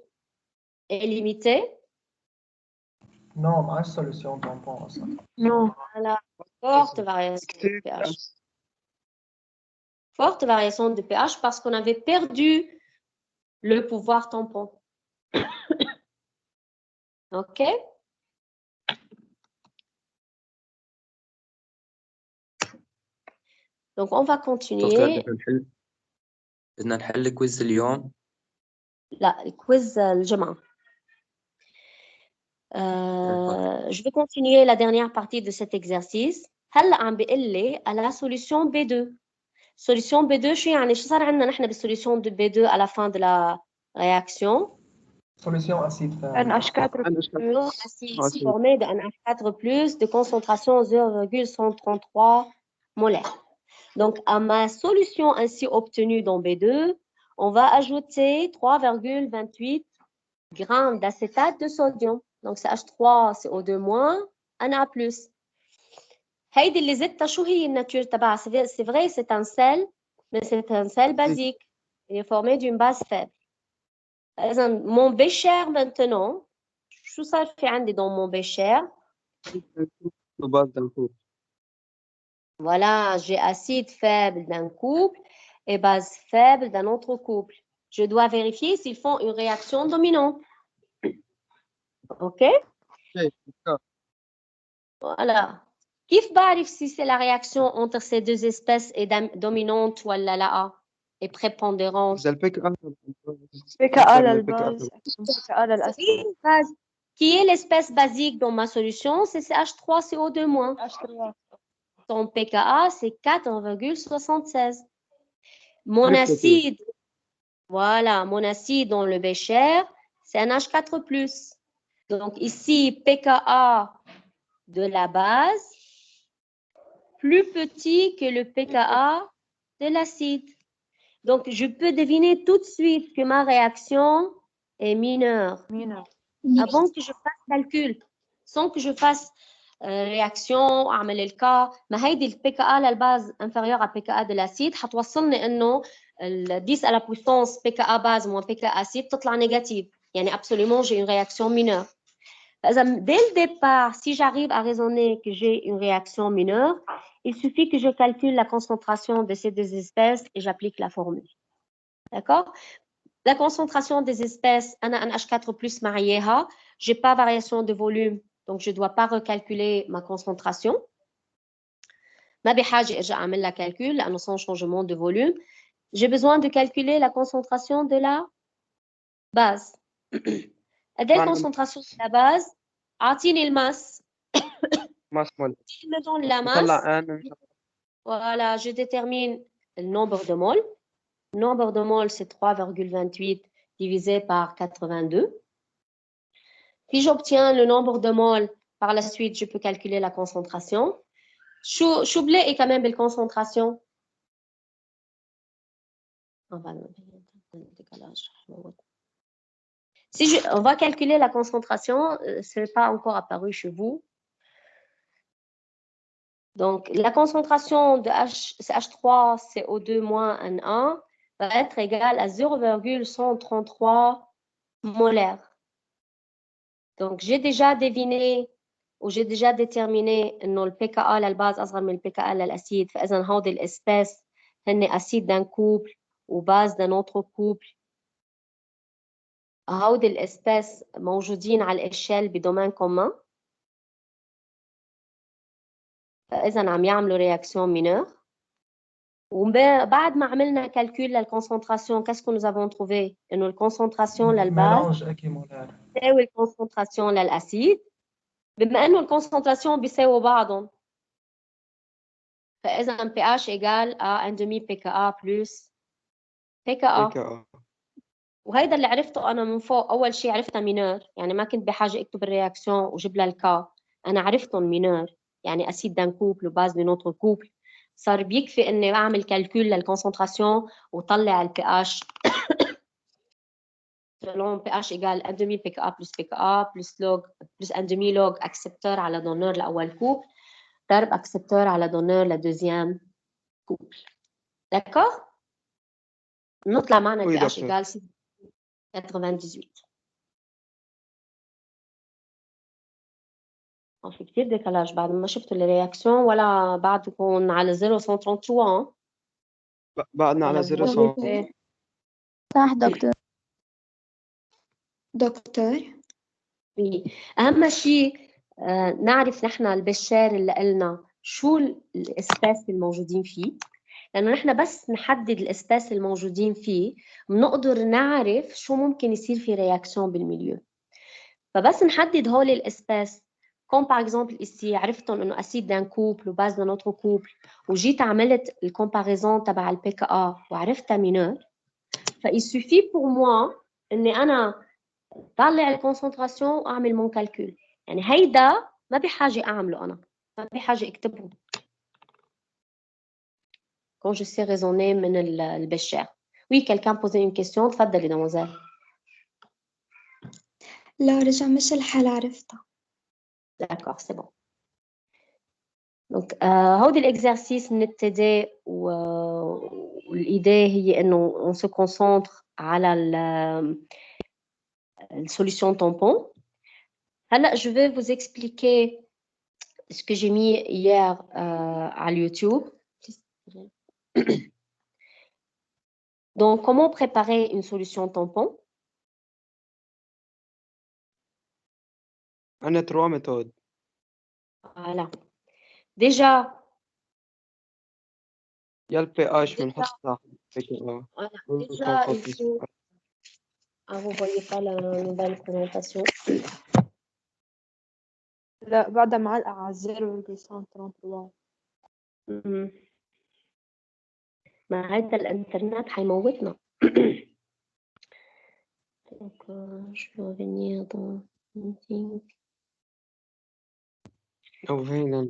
Est limitée? Non, ما عادش solution tampon أصلا. Non. Voilà. Forte variation de pH. Forte variation de pH parce qu'on avait perdu le pouvoir tampon. OK? Donc, on va continuer. بدنا نحل كويز اليوم. لا الكويز الجمعة. Je vais continuer la dernière partie de cet exercice. هلا عم بيقول لي à la solution B2. Solution B2 شو يعني؟ شو صار عندنا نحن بالsolution de B2 à la fin de la réaction? Solution acide faible. Un acide formé de NH4+ de concentration 0,133 molaires. Donc, à ma solution ainsi obtenue dans B2, on va ajouter 3,28 grammes d'acétate de sodium. Donc, c'est H3CO2-, Na+. هيدي اللي زدتها شو هي الناتور تبعها؟ C'est vrai, c'est un sel, mais c'est un sel basique. Il est formé d'une base faible. Mon bécher maintenant, شو صار في عندي dans mon bécher? Voilà, j'ai acide faible d'un couple et base faible d'un autre couple. Je dois vérifier s'ils font une réaction dominante. OK? Voilà. كيف بعرف si c'est la réaction entre ces deux espèces est dominante ou la est prépondérante? PKA للباز PKA للأسيد. Qui est l'espèce basique dans ma solution? C'est H3CO2-. Son pKa, c'est 4,76. Mon acide, voilà, mon acide dans le bécher, c'est un H4+. Donc ici, pKa de la base, plus petit que le pKa de l'acide. Donc, je peux deviner tout de suite que ma réaction est mineure. Avant que je fasse calcul, sans que je fasse réaction, أعمل الكا، ما هيدي الPKa للباز inférieur à PKa de l'acide حتوصلني إنه 10 à la puissance PKa base moins PKa acide تطلع négative. يعني absolument j'ai une réaction mineure. Dès le départ, si j'arrive à raisonner que j'ai une réaction mineure, il suffit que je calcule la concentration de ces deux espèces et j'applique la formule. D'accord? La concentration des espèces, أنا NH4+ معيها, j'ai pas variation de volume, donc je dois pas recalculer ma concentration. ما بحاجة أرجع أعمل لها calcul لأنه sans changement de volume. J'ai besoin de calculer la concentration de la base. قد ايه concentration de la base؟ أعطيني الماس. Si me donne la masse, voilà, je détermine le nombre de moles. Le nombre de moles, c'est 3,28 divisé par 82. Puis j'obtiens le nombre de moles. Par la suite, je peux calculer la concentration. Choublé est quand même belle concentration. On va calculer la concentration, ce n'est pas encore apparu chez vous. Donc, la concentration de CH3CO2 moins N1 va être égale à 0,133 molaires. Donc, j'ai déjà deviné ou j'ai déjà déterminé إنه ال pKa للباز أصغر من ال pKa للأسيد، فإذا هودي الإسباس هن أسيد d'un couple وباز d'un autre couple. هودي الإسباس موجودين على الإشيال بدومين كومون، فإذا عم يعملوا رياكسيون مينور. وبعد ما عملنا كالكول للكونسنتراسيون qu'est-ce que nous avons trouvé؟ إنه الكونسنتراسيون للباز mélange équimolaire. تساوي الكونسنتراسيون للأسيد، بما إنه الكونسنتراسيون بيساووا بعضهم، فإذا pH égale à 1,5 pKa plus pKa. pKa. وهيدا اللي عرفته أنا من فوق. أول شيء عرفتها مينور، يعني ما كنت بحاجة أكتب الرياكسيون وجيب لها الكا، أنا عرفتهم مينور، يعني أسيد دان كوبل وباز دون أوتر كوبل. صار بيكفي إني أعمل كالكول للكونسنتراسيون وطلع ال pH selon pH égale 1,5 pKa plus log plus 1,5 log accepteur على donneur لأول كوبل ضرب accepteur على donneur لدوزيام كوبل. D'accord؟ نطلع معنا ال Oui, pH docteur. égale 98. في كتير ديكالاج بعد ما شفتوا الرياكسيون ولا بعدكم على 0.133. بعدنا على ولا 0 إيه؟ صح دكتور. أهم شيء نعرف نحن البشار اللي قلنا شو الإسباس الموجودين فيه، لأنه نحن بس نحدد الإسباس الموجودين فيه بنقدر نعرف شو ممكن يصير في رياكسيون بالميليو. فبس نحدد هول الإسباس كوم باغ اكزومبل إيسي عرفتهم إنه أسيد دان كوبل وباز دان أوتر كوبل، وجيت عملت الكومباريزون تبع ال pKa وعرفتها مينور، فإيسوفي بور موا إني أنا طلع الكونسنتراسيون واعمل مون كالكول. يعني هيدا ما بحاجه اعمله، انا ما بحاجه اكتبه كون جو سي ريزوني من البشار. وي كالكان بوزي اون كيسيون، تفضلي دموزيل. لا رجع مش الحال عرفتها. داكور سي بون. دونك هودي الاكزرسيس من التدي والايدي هي انه اون سو كونسونتر على السوليوشن تامبون. هلا je vais vous expliquer ce que j'ai mis hier à YouTube. Donc, comment préparer une solution tampon? عندنا 3 méthodes. Voilà. Déjà, Il y a le pH بنحطها pKa. voilà. Déjà, il faut... Ah, vous voyez pas la nouvelle présentation. لا بعدها معلقة على 0.133. مع هذا الانترنت حيموتنا. Donc, je vais revenir dans meeting. أو هنا